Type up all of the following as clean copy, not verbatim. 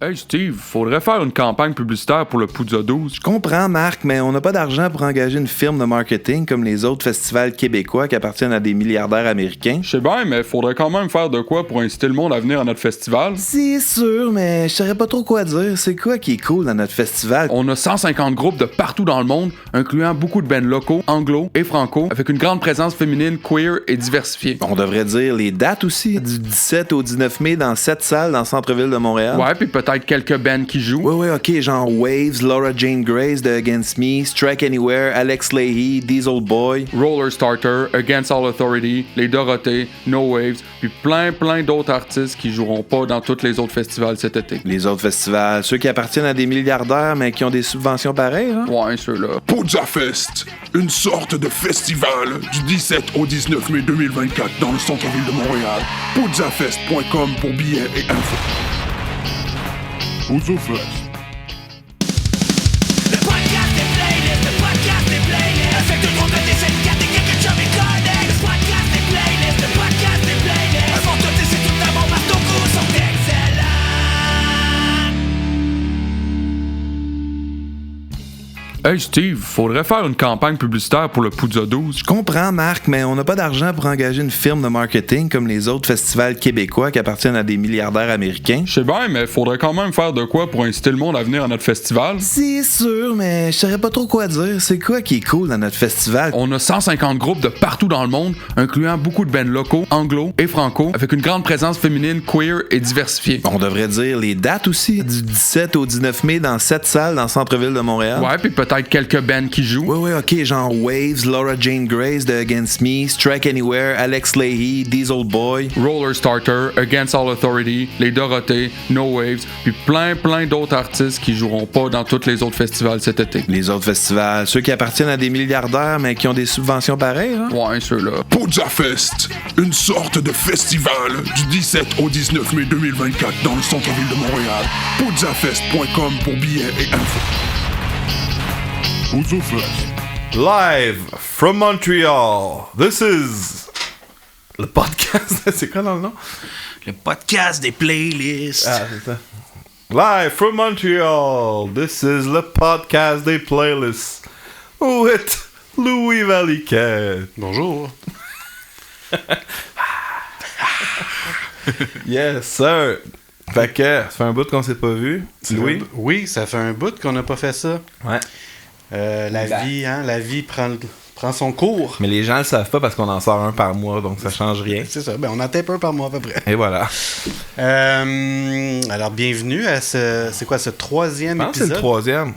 Hey Steve, faudrait faire une campagne publicitaire pour le Poudza 12. Je comprends, Marc, mais on n'a pas d'argent pour engager une firme de marketing comme les autres festivals québécois qui appartiennent à des milliardaires américains. Je sais bien, mais faudrait quand même faire de quoi pour inciter le monde à venir à notre festival. C'est sûr, mais je saurais pas trop quoi dire. C'est quoi qui est cool dans notre festival? On a 150 groupes de partout dans le monde, incluant beaucoup de bands locaux, anglo et franco, avec une grande présence féminine, queer et diversifiée. On devrait dire les dates aussi. Du 17 au 19 mai dans 7 salles dans le centre-ville de Montréal. Ouais, puis peut-être quelques bands qui jouent. Ouais, ok, genre Waves, Laura Jane Grace de Against Me, Strike Anywhere, Alex Leahy, Diesel Boy. Roller Starter, Against All Authority, Les Dorothées, No Waves, puis plein d'autres artistes qui joueront pas dans tous les autres festivals cet été. Les autres festivals, ceux qui appartiennent à des milliardaires mais qui ont des subventions pareilles, hein? Ouais, ceux-là. Poudza Fest, une sorte de festival du 17 au 19 mai 2024 dans le centre-ville de Montréal. PoudzaFest.com pour billets et infos. Poudza Fest. Le podcast des playlists, le podcast des playlists. Avec tout le monde de tes syndicats et quelques chums et collègues. Le podcast des playlists, le podcast des playlists. Avant tout, c'est tout d'abord parce que nos goûts sont excellents. Hey Steve, faudrait faire une campagne publicitaire pour le Poudza 12. Je comprends, Marc, mais on n'a pas d'argent pour engager une firme de marketing comme les autres festivals québécois qui appartiennent à des milliardaires américains. Je sais bien, mais faudrait quand même faire de quoi pour inciter le monde à venir à notre festival. C'est sûr, mais je saurais pas trop quoi dire. C'est quoi qui est cool dans notre festival? On a 150 groupes de partout dans le monde, incluant beaucoup de bands locaux, anglo et franco, avec une grande présence féminine, queer et diversifiée. On devrait dire les dates aussi. Du 17 au 19 mai dans 7 salles dans le centre-ville de Montréal. Ouais, puis peut-être quelques bands qui jouent. Ouais, ok, genre Waves, Laura Jane Grace de Against Me, Strike Anywhere, Alex Leahy, Diesel Boy. Roller Starter, Against All Authority, Les Dorothées, No Waves, puis plein d'autres artistes qui joueront pas dans tous les autres festivals cet été. Les autres festivals, ceux qui appartiennent à des milliardaires mais qui ont des subventions pareilles, hein? Ouais, ceux-là. Poudza Fest, une sorte de festival du 17 au 19 mai 2024 dans le centre-ville de Montréal. PoudzaFest.com pour billets et infos. Poudza Fest. Live from Montreal. This is le podcast. C'est quoi dans le nom? Le podcast des playlists. Ah, c'est ça. Live from Montreal. This is le podcast des playlists. With Louis Valiquette. Bonjour. Yes, sir. Fait que, ça fait un bout qu'on s'est pas vu. Louis? Oui, ça fait un bout qu'on n'a pas fait ça. Ouais. La vie prend son cours. Mais les gens le savent pas parce qu'on en sort un par mois, donc ça change rien. C'est ça, on en tape un par mois à peu près. Et voilà. Alors, bienvenue à c'est quoi, ce troisième Je pense que c'est épisode? le troisième.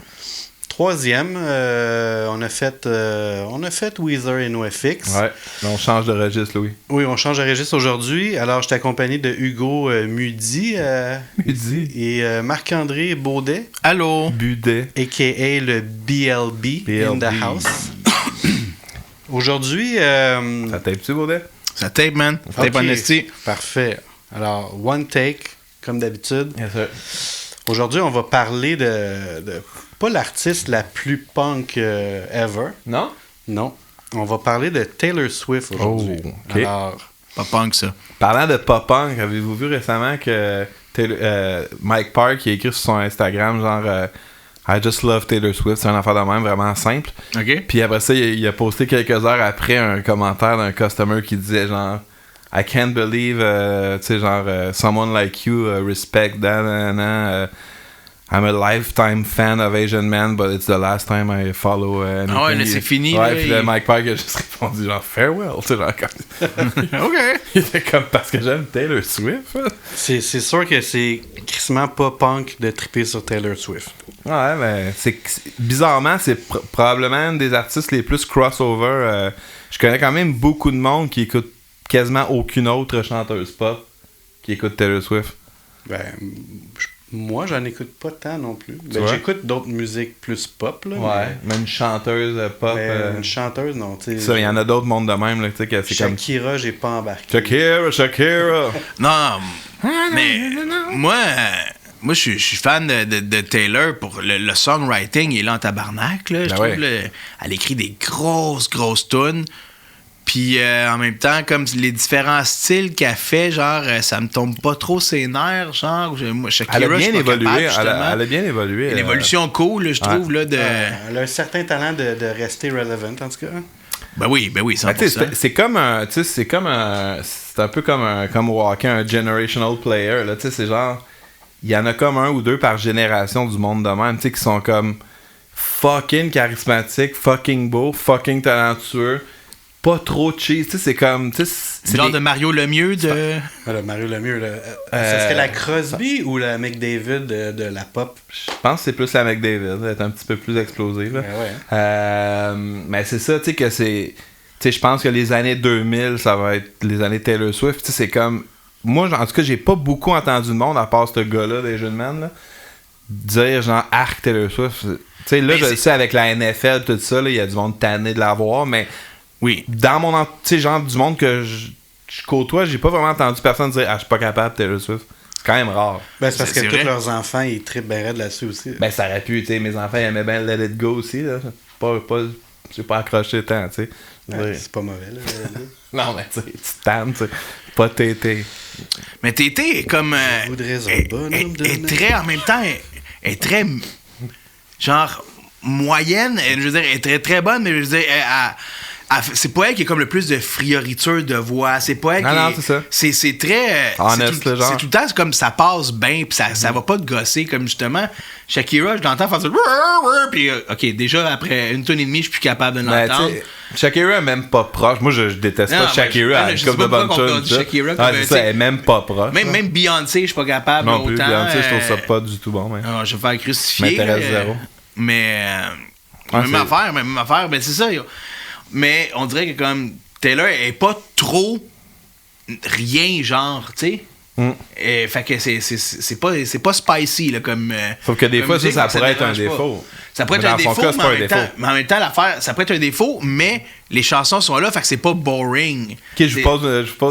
Troisième, on a fait Weezer et NoFX. Ouais. On change de registre, Louis. Oui, on change de registre aujourd'hui. Alors, je suis accompagné de Hugo Mudi Mudi. et Marc-André Baudet. Allô? Budet. A.K.A. le BLB in the house. Aujourd'hui... Ça tape-tu, Baudet? Ça tape, man. Ça tape Ok, honesty. parfait. Alors, one take, comme d'habitude. Yes, sir. Aujourd'hui, on va parler de pas l'artiste la plus punk ever. Non? Non. On va parler de Taylor Swift aujourd'hui. Oh, ok. Alors, Pas punk, ça. Parlant de pop-punk, avez-vous vu récemment que Mike Park il a écrit sur son Instagram genre I just love Taylor Swift, c'est une affaire de même vraiment simple. OK? Puis après ça, il a posté quelques heures après un commentaire d'un customer qui disait genre I can't believe, tu sais genre someone like you respect that, I'm a lifetime fan of Asian men, but it's the last time I follow anything. Ah ouais, là, c'est fini, Ouais, là, puis là, Mike Park a juste répondu genre farewell, tu sais genre comme... OK. Il était comme parce que j'aime Taylor Swift. c'est sûr que c'est crissement pas punk de triper sur Taylor Swift. Ouais, mais bizarrement, c'est probablement une des artistes les plus crossover. Je connais quand même beaucoup de monde qui écoute quasiment aucune autre chanteuse pop qui écoute Taylor Swift. Moi, j'en écoute pas tant non plus. vois? J'écoute d'autres musiques plus pop. Là, mais une chanteuse pop. mais une chanteuse, non. Ça, il y en a d'autres mondes de même, là, tu sais, que c'est comme... Shakira, j'ai pas embarqué. Shakira! Non, mais moi, je suis fan de Taylor pour le songwriting. Il est là en tabarnak. Là. Je trouve ouais. elle écrit des grosses tunes. Puis en même temps, comme les différents styles qu'elle fait, genre, ça me tombe pas trop ses nerfs, genre. Moi, Shakira, Elle a bien je suis pas évolué. capable, justement. Elle a bien évolué. Une évolution cool, je trouve, là, de... Elle a un certain talent de rester relevant, en tout cas. Ben oui, 100%. C'est comme un... Tu sais, c'est un peu comme Walker, un generational player, là. Tu sais, c'est genre... Il y en a comme un ou deux par génération du monde de même, tu sais, qui sont comme fucking charismatiques, fucking beaux, fucking talentueux, pas trop cheese, tu sais, c'est comme... Tu sais, C'est genre de Mario Lemieux de... Voilà, Mario Lemieux, là. Ça serait la Crosby ou la McDavid de la pop? Je pense que c'est plus la McDavid, elle est un petit peu plus explosive. Là. Mais c'est ça, tu sais, que c'est... Tu sais, je pense que les années 2000, ça va être les années Taylor Swift, tu sais, c'est comme... Moi, en tout cas, j'ai pas beaucoup entendu de monde, à part ce gars-là des jeunes men, là, dire genre arc Taylor Swift. Tu sais, là, je sais, avec la NFL, tout ça, il y a du monde tanné de l'avoir, mais oui, dans mon... Tu sais, genre, du monde que je côtoie, j'ai pas vraiment entendu personne dire « Ah, je suis pas capable, Taylor Swift ». C'est quand même rare. Ben, c'est parce que c'est tous vrai. leurs enfants, ils trippent bien raide là-dessus aussi. Ben, ça aurait pu, tu sais, mes enfants, ils aimaient bien Let It Go aussi, là. J'ai pas accroché tant, tu sais. Ouais, c'est pas mauvais, là. Non, mais tu sais, tu tannes, tu sais. Pas Tété. mais Tété est comme... Je voudrais un est bonhomme de neige. très, en même temps, est très... Genre, moyenne, je veux dire, elle est très, très bonne, mais je veux dire, c'est pas elle qui a comme le plus de frioriture de voix. C'est pas elle qui... Non, c'est ça. C'est très... Honest, c'est le genre. tout le temps, c'est comme ça passe bien, pis ça va pas te gosser, comme justement... Shakira, je l'entends faire ça... Puis, OK, déjà, après une tonne et demie, je suis plus capable de Mais l'entendre. tu sais, Shakira est même pas proche. Moi, je déteste Non, pas mais Shakira. je Elle sais a comme pas de bonnes pourquoi on tunes. parle de Shakira Ah, comme, c'est tu ça, sais, elle est même pas proche. Même Beyoncé, je suis pas capable Non plus, autant. Beyoncé, je trouve ça pas du tout bon. Mais... Alors, je vais faire crucifier. M'intéresse zéro. Mais Ouais, même affaire, ben c'est ça. Mais on dirait que comme Taylor est pas trop rien, genre, tu sais. Fait que c'est pas spicy, là, comme. Sauf que des comme fois, musique, ça pourrait être un dérange pas. défaut. Ça pourrait Mais être un dans son défaut, cas, c'est mais pas en un même défaut. temps, l'affaire, ça pourrait être un défaut, mais les chansons sont là, fait que c'est pas boring. Ok, je vous pose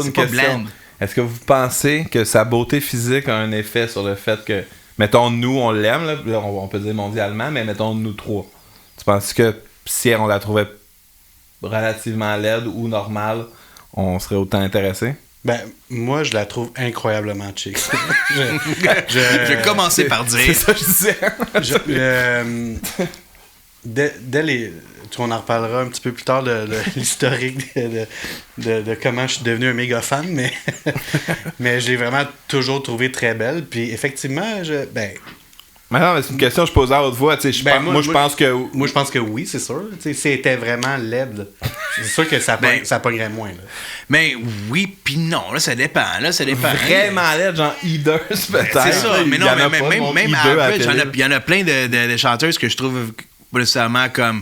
c'est une pas question. bland. Est-ce que vous pensez que sa beauté physique a un effet sur le fait que, mettons, nous, on l'aime, là, on peut dire mondialement, mais mettons, nous trois. Tu penses que si on la trouvait relativement laide ou normale, on serait autant intéressé? Ben, moi, je la trouve incroyablement chic. Je vais commencer par dire. C'est ça que je disais. Dès les... On en reparlera un petit peu plus tard de l'historique de comment je suis devenu un méga fan, mais je l'ai vraiment toujours trouvé très belle. Puis effectivement, Mais non, mais c'est une question que je posais à haute voix. Je pense que... Moi, je pense que oui, c'est sûr. Si c'était vraiment laide, c'est sûr que ça pognerait moins. Là. Mais oui, puis non, là, ça dépend. Vraiment laide, genre Heathers, peut-être. C'est ça, mais non, mais même Heather à average, télé. il y en a plein de chanteuses que je trouve pas nécessairement comme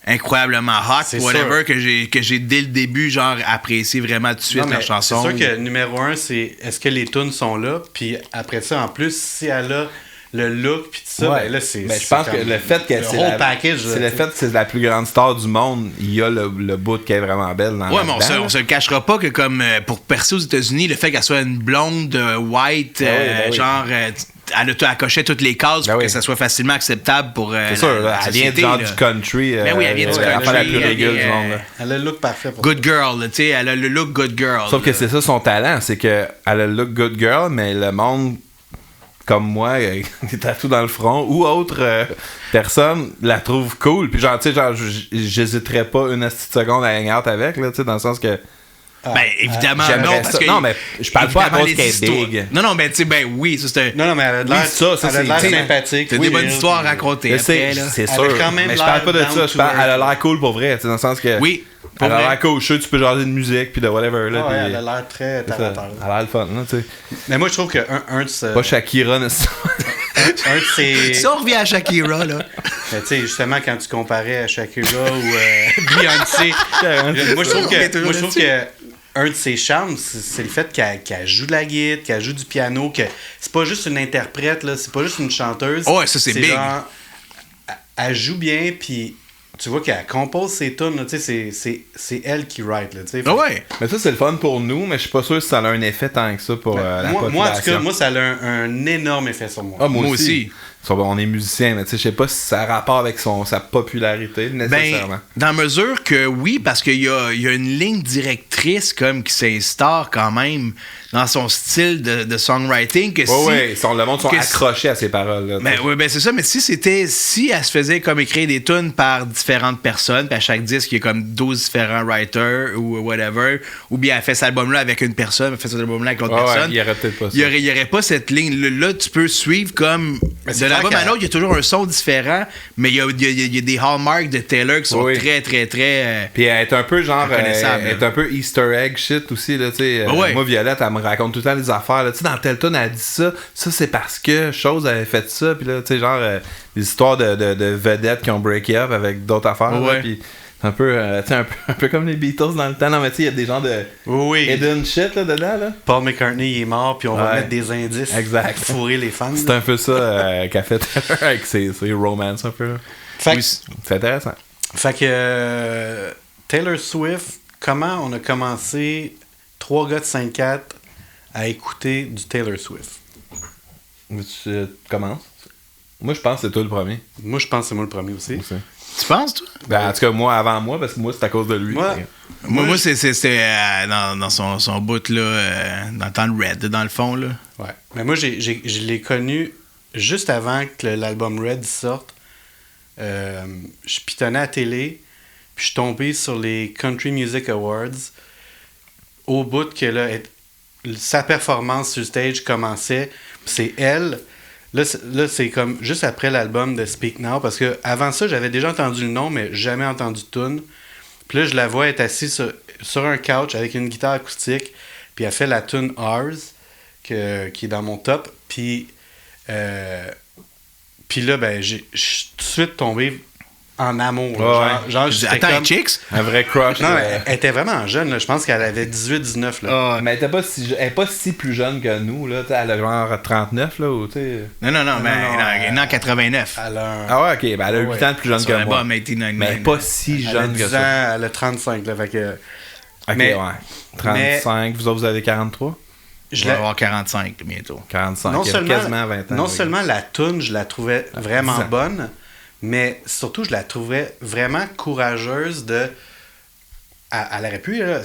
incroyablement hot, C'est whatever, que j'ai dès le début, genre, apprécié vraiment tout de suite Non, leur mais chanson. C'est sûr que numéro 1, c'est est-ce que les tunes sont là, puis après ça, en plus, si elle a le look, puis tout ça, Ouais. ben là, c'est. Mais je pense que le fait qu'elle le whole package, c'est le fait que c'est la plus grande star du monde, il y a le bout qui est vraiment belle dans Ouais, mais là-dedans, on se le cachera pas que comme pour percer aux États-Unis, le fait qu'elle soit une blonde, white, oui. genre, elle cochait toutes les cases pour oui. que ça soit facilement acceptable pour C'est sûr, là, elle vient société, genre là. du country. Ben oui, elle vient du la country, la plus elle régule est, du monde. Là. Elle a le look parfait pour Good girl, là, tu sais, elle a le look good girl. Sauf que là. c'est ça son talent, c'est qu'elle a le look good girl, mais le monde comme moi, des tatous dans le front ou autre personne la trouve cool. Puis genre, tu sais, genre, j'hésiterais pas une petite seconde à hang out avec, là, tu sais, dans le sens que. Ben, évidemment, j'aimerais non, parce ça. que... Non, mais je parle pas à évidemment, cause qu'elle est les histoires- big. Non, mais tu sais, ben oui, ça c'était... Non, mais elle a de l'air, Oui, ça, elle a de l'air c'est- sympathique. T'as Oui, des bonnes elle, histoires à puis- raconter Je sais, après, là. c'est Elle sûr. a quand même Mais je parle pas de l'air ça. down to Elle a earth. l'air cool pour vrai, tu sais, dans le sens que. Oui, pour Elle a vrai. l'air cool. Je suis sûr que tu peux jaser de musique puis de whatever. Là, Ouais, puis- elle a l'air très c'est ça. talentueuse. Elle a l'air le fun, là, tu sais. Mais moi, je trouve qu'un de ces. Pas Shakira, nécessairement. Un de ces. Si on revient à Shakira, là... Tu sais, justement, quand tu comparais à Shakira ou Beyoncé, moi, je trouve que un de ses charmes, c'est le fait qu'elle joue de la guitare, qu'elle joue du piano, que c'est pas juste une interprète, là, c'est pas juste une chanteuse. Oh, ouais, ça, c'est big. Genre, elle joue bien, puis tu vois qu'elle compose ses tunes, là, tu sais, c'est elle qui write, là, tu sais. Ah ouais. Mais ça, c'est le fun pour nous, mais je suis pas sûr si ça a un effet tant que ça pour la Moi, en tout population. cas, moi, ça a un énorme effet sur moi. Ah, moi Moi aussi. aussi. on est musicien, mais tu sais, je sais pas si ça a rapport avec sa popularité nécessairement. Dans mesure que oui, parce qu'il y a une ligne directrice comme qui s'instaure quand même dans son style de songwriting. Que le monde sont accrochés à ses paroles. Là, ben c'est ça, mais si elle se faisait comme écrire des tunes par différentes personnes, puis à chaque disque, il y a comme 12 différents writers ou whatever, ou bien elle fait cet album-là avec une personne, elle fait cet album-là avec l'autre personne. Il y aurait peut-être pas ça. Il y aurait pas cette ligne. Là, tu peux suivre comme de l'album à l'autre, il y a toujours un son différent, mais il y a des hallmarks de Taylor qui sont très, très, très. Puis elle est un peu genre. Elle est un peu Easter egg shit aussi, là, tu sais. Moi, Violette, elle me raconte tout le temps des affaires, là. Tu sais, dans tel tune, elle dit ça c'est parce que Chose avait fait ça, puis là, tu sais, genre, des histoires de vedettes qui ont break up avec d'autres affaires, là, puis. C'est un peu, un peu comme les Beatles dans le temps. Non, mais tu sais, il y a des genres de hidden shit là, dedans. Là. Paul McCartney, il est mort, puis on va mettre des indices exact. pour fourrer les fans. C'est un peu ça qu'a fait Taylor avec ses romances un peu. C'est intéressant. Fait que Taylor Swift, comment on a commencé 3 gars de 5-4 à écouter du Taylor Swift? Tu commences? Moi, je pense que c'est toi le premier. Moi, je pense que c'est moi le premier aussi. Tu penses, toi? Ben, en tout cas, moi, avant moi, parce que moi, c'est à cause de lui. Moi c'était dans son bout, là, dans le temps de Red, dans le fond, là. Ouais. Mais moi, je l'ai connu juste avant que l'album Red sorte. Je pitonnais à la télé, puis je suis tombé sur les Country Music Awards au bout que là, sa performance sur stage commençait. C'est elle... Là, c'est comme juste après l'album de Speak Now, parce que avant ça, j'avais déjà entendu le nom, mais jamais entendu de tune. Puis là, je la vois être assise sur un couch avec une guitare acoustique, puis elle fait la tune Ours, qui est dans mon top. Puis là, ben, je suis tout de suite tombé en amour. Genre attends, comme... Chicks? Un vrai crush. Non, elle était vraiment jeune. Là. Je pense qu'elle avait 18-19. Là. Mais elle est pas si plus jeune que nous. Là. Elle a genre 39. Là, ou, non, mais elle est née en 89. Ah ouais, ok. Ben, elle a 8 ans de plus jeune que moi. Mais elle est pas si jeune que ça. Elle a 35. Là, fait que... Ok, ouais. 35. Vous autres, vous avez 43? Je vais avoir 45 bientôt. 45. Quasiment 20 ans. Non seulement la toune, je la trouvais vraiment bonne, mais surtout, je la trouvais vraiment courageuse de... Elle aurait pu, là,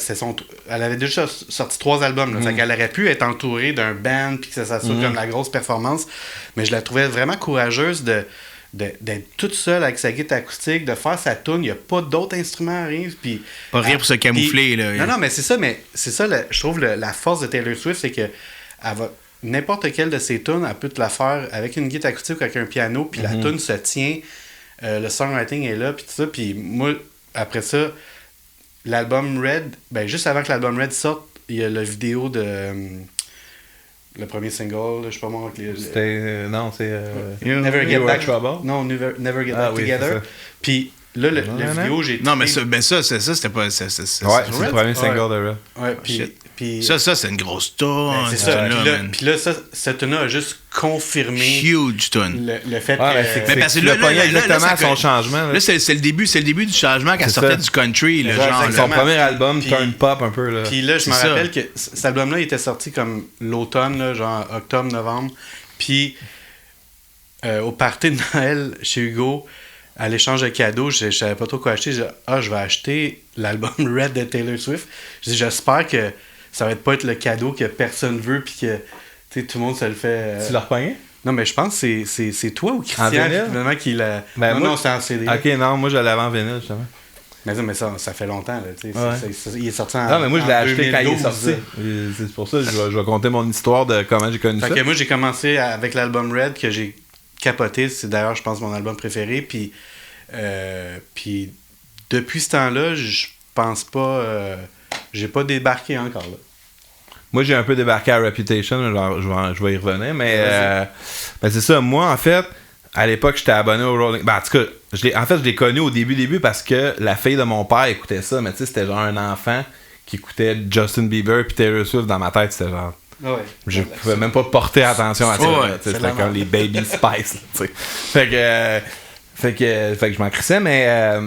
elle avait déjà sorti 3 albums, là, fait qu'elle aurait pu être entourée d'un band puis que ça soit comme la grosse performance, mais je la trouvais vraiment courageuse d'être toute seule avec sa guitare acoustique, de faire sa tune, il n'y a pas d'autres instruments, rien. Puis, pas rien pour se camoufler. Là. Non, mais c'est ça, je trouve la force de Taylor Swift, c'est que elle va... N'importe quelle de ses tunes, elle peut te la faire avec une guitare acoustique ou avec un piano, puis la tune se tient, le songwriting est là, puis tout ça. Puis moi, après ça, l'album Red, ben juste avant que l'album Red sorte, il y a la vidéo de le premier single, je sais pas moi. C'était non, c'est Never Get Back Trouble. Non, Never Get Back Together. Puis là, la vidéo, j'ai... Non, mais ça, c'était pas... c'est le premier single de Red. Ouais, puis ça, c'est une grosse tune. C'est ça. Puis là, cette tune-là a juste confirmé... Huge tune. Le fait que... Mais parce que là, exactement son changement. Là, c'est le début du changement qu'elle sortait du country. Là, genre, son premier album, Turn Pop, un peu. Là. Puis là, je me rappelle que cet album-là, il était sorti comme l'automne, là, genre octobre, novembre. Puis au party de Noël chez Hugo... À l'échange de cadeaux, je savais pas trop quoi acheter. Je dis, je vais acheter l'album Red de Taylor Swift. Je dis, j'espère que ça va pas être le cadeau que personne veut puis que tout le monde se le fait. Tu l'as repogné? Non, mais je pense que c'est toi ou Christian finalement qui l'a. Non, c'est en CD. Ok, non, moi je l'avais en vinyle justement. Mais ça fait longtemps. Là, il est sorti en. Non, mais moi je l'ai acheté 2012, quand il est sorti. C'est pour ça que je vais compter mon histoire de comment j'ai connu ça. Que moi j'ai commencé avec l'album Red que j'ai capoté. C'est d'ailleurs, je pense, mon album préféré. Puis depuis ce temps-là, je pense pas... j'ai pas débarqué encore, là. Moi, j'ai un peu débarqué à Reputation, genre, je vais y revenir, mais c'est ça. Moi, en fait, à l'époque, j'étais abonné au Rolling... Ben, en tout cas, je l'ai connu au début parce que la fille de mon père écoutait ça, mais tu sais, c'était genre un enfant qui écoutait Justin Bieber puis Taylor Swift. Dans ma tête, c'était genre... Ouais. Je pouvais même pas porter attention à ça. C'était comme les Baby Spice, tu sais. Fait que je m'en crissais, mais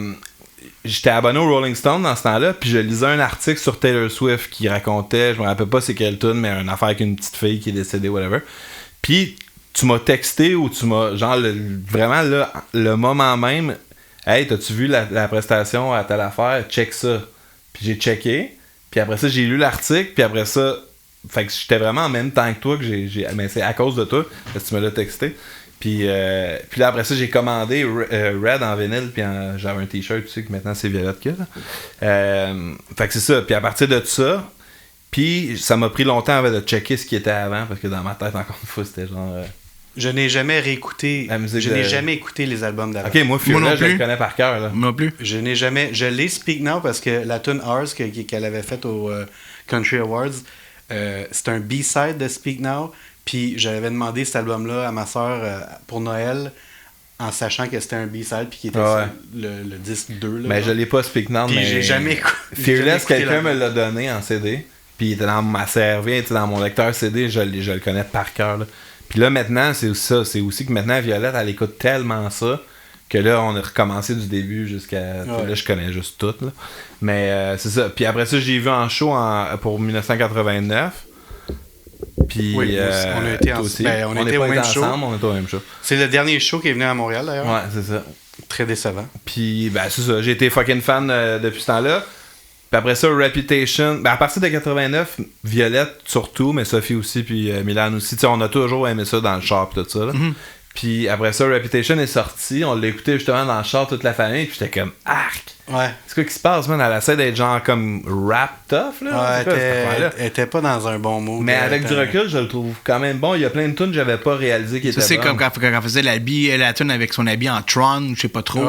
j'étais abonné au Rolling Stone dans ce temps-là, puis je lisais un article sur Taylor Swift qui racontait, je me rappelle pas c'est quelle tune, mais une affaire avec une petite fille qui est décédée, whatever. Puis tu m'as texté ou tu m'as, genre, vraiment, là, le moment même, hey, t'as-tu vu la prestation à telle affaire? Check ça. Puis j'ai checké, puis après ça, j'ai lu l'article, puis après ça, fait que j'étais vraiment en même temps que toi, mais c'est à cause de toi, parce que tu me l'as texté. Puis là, après ça, j'ai commandé Red en vinyle, puis j'avais un t-shirt, tu sais, que maintenant c'est Violette que là. Fait que c'est ça. Puis à partir de ça, puis ça m'a pris longtemps avant de checker ce qui était avant, parce que dans ma tête, encore une fois, c'était genre... Je n'ai jamais réécouté. N'ai jamais écouté les albums d'avant. Ok, moi, Fiona, je le connais par cœur. Là. Moi non plus. Je n'ai jamais. Je l'ai Speak Now parce que la tune Ours qu'elle avait faite au Country Awards, c'est un B-side de Speak Now. Puis j'avais demandé cet album-là à ma soeur pour Noël, en sachant que c'était un B-side puis qu'il était sur le disque 2. Là, mais je l'ai pas Speak Now, puis mais j'ai jamais Fearless, quelqu'un me l'a donné en CD. Puis il était dans ma servie, dans mon lecteur CD, je le connais par cœur. Là. Puis là, maintenant, c'est ça. C'est aussi que maintenant, Violette, elle écoute tellement ça que là, on a recommencé du début jusqu'à... Ouais. Là, je connais juste tout. Là. Mais c'est ça. Puis après ça, j'ai vu en show pour 1989. Puis oui, on a été on était au même show. Ensemble, on était au même show. C'est le dernier show qui est venu à Montréal, d'ailleurs. Ouais, c'est ça. Très décevant. Puis, ben, c'est ça. J'ai été fucking fan depuis ce temps-là. Puis après ça, Reputation. Ben, à partir de 89, Violette surtout, mais Sophie aussi, puis Milan aussi. T'sais, on a toujours aimé ça dans le char, pis tout ça. Là. Mm-hmm. Puis après ça, Reputation est sorti. On l'a écouté justement dans le char, toute la famille. Puis j'étais comme, arc! Ouais. C'est quoi qui se passe, man? Elle essaie d'être genre comme rap tough, là. Ouais, elle était pas dans un bon mood. Mais avec du recul, je le trouve quand même bon. Il y a plein de tunes que j'avais pas réalisé qui étaient bonnes. C'est comme quand elle faisait la tune avec son habit en Tron, je sais pas trop.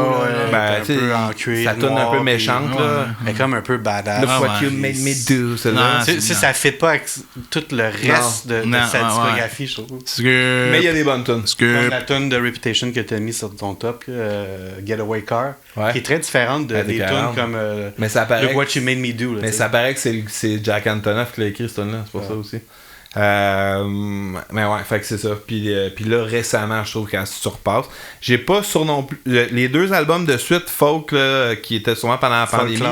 Ben, tu sais, en cuir, ça tourne un peu méchante, là. Elle est comme un peu badass. Look what you made me do, celle-là. Ça fit pas avec tout le reste de sa discographie, je trouve. Mais il y a des bonnes tunes. Comme la tune de Reputation que t'as mis sur ton top, Getaway Car, qui est très différente des tunes comme mais ça paraît Look What You Made Me Do. Là, mais ça paraît que c'est Jack Antonoff qui l'a écrit cette tune-là, c'est pour ça aussi. Mais ouais, fait que c'est ça. Puis là, récemment, je trouve qu'elle se surpasse. J'ai pas sur non plus... les deux albums de suite, Folk, là, qui étaient souvent pendant la pandémie.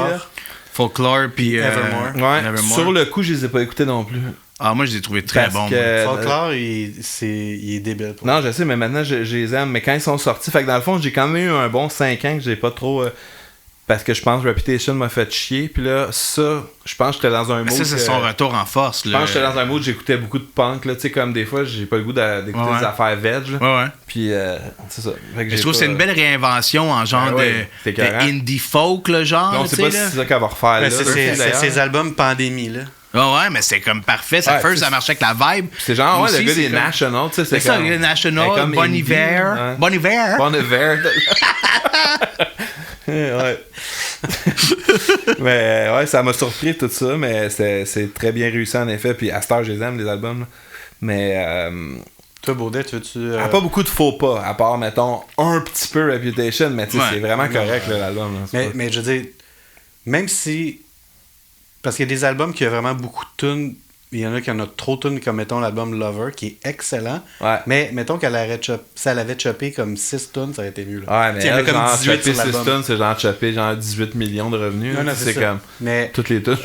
Folklore, puis Evermore. Ouais, Evermore. Sur le coup, je les ai pas écoutés non plus. Ah, moi, je les ai trouvés très bons. Folklore, il est débile. Non, je sais, mais maintenant, je les aime. Mais quand ils sont sortis, fait que dans le fond, j'ai quand même eu un bon 5 ans que j'ai pas trop... parce que je pense que Reputation m'a fait chier. Puis là, ça, je pense que j'étais dans un mood... Ça, c'est son retour en force. Je pense que j'étais dans un mood, j'écoutais beaucoup de punk. Tu sais, comme des fois, j'ai pas le goût d'écouter des affaires veg. Ouais. Puis, c'est ça. Fait que je trouve que c'est une belle réinvention en genre de indie folk, là, genre. Non, c'est pas si c'est ça qu'elle va refaire là. C'est ses albums Pandémie, là. Ouais, mais c'est comme parfait. Ça marchait avec la vibe. C'est genre, le gars des National, tu sais. C'est ça, les National, Bon Hiver. Bon Hiver. Bon Hiver. Ouais. Mais ouais, ça m'a surpris tout ça, mais c'est très bien réussi en effet. Puis à cette heure, je les aime, les albums. Là. Mais. Toi, Baudet, tu veux-tu. Pas beaucoup de faux pas, à part, mettons, un petit peu Reputation, mais tu sais, c'est vraiment correct, là, l'album. Là, mais je veux dire, même si. Parce qu'il y a des albums qui ont vraiment beaucoup de tunes. Il y en a qui en ont trop de tunes, comme mettons l'album Lover, qui est excellent. Ouais. Mais mettons qu'elle avait chopé comme 6 tunes, ça aurait été mieux. Là. Ouais, mais elle, comme 18 sur 6 tunes, c'est genre chopé genre 18 millions de revenus. Non, c'est comme mais, toutes les tunes.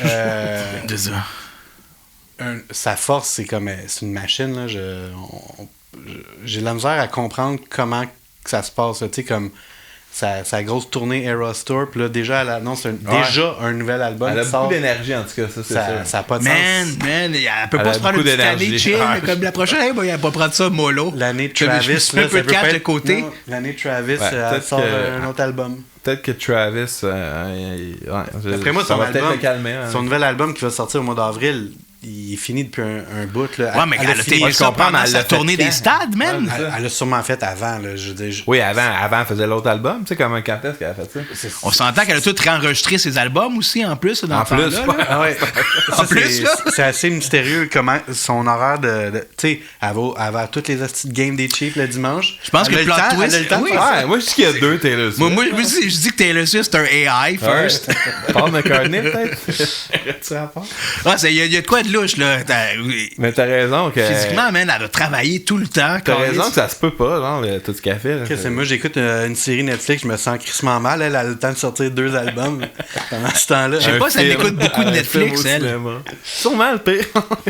Sa force, c'est comme c'est une machine. Là. J'ai de la misère à comprendre comment que ça se passe. Tu sais, comme sa grosse tournée Eras Tour, puis là, déjà, elle annonce déjà un nouvel album. Elle a beaucoup d'énergie, en tout cas, ça, c'est ça. Ça n'a pas de sens. Man, elle peut pas se prendre une petite année chill, comme la prochaine, elle va pas prendre ça mollo. L'année Travis, un peu de cash de côté. L'année Travis, elle sort un autre album. Peut-être que Travis, d'après moi, son nouvel album qui va sortir au mois d'avril, il est fini depuis un bout. Là. Ouais, mais elle a fini ça pendant sa tournée des stades, man. Elle l'a sûrement fait avant. Là, oui, avant, elle faisait l'autre album. Tu sais, comment quand est-ce qu'elle a fait ça? On s'entend qu'elle a tout réenregistré ses albums aussi, en plus. Dans en plus, en plus, c'est assez mystérieux comment son horaire de tu sais, elle va à toutes les astuces de game des Chiefs le dimanche. Je pense que le plot twist... Moi, je dis qu'il y a 2 Taylor Swift. Moi, je dis que Taylor Swift, c'est un AI, first. Paul McCartney, peut-être? Tu vas pas? Il y a de quoi de louche, là. Mais t'as raison que. Physiquement, man, elle a travaillé tout le temps. T'as raison que ça se peut pas, genre, tout ce qu'elle fait. Là, c'est moi, j'écoute une série Netflix, je me sens crissement mal. Elle a le temps de sortir 2 albums pendant ce temps-là. Je sais pas si elle écoute beaucoup de Netflix, elle. Sûrement le pire.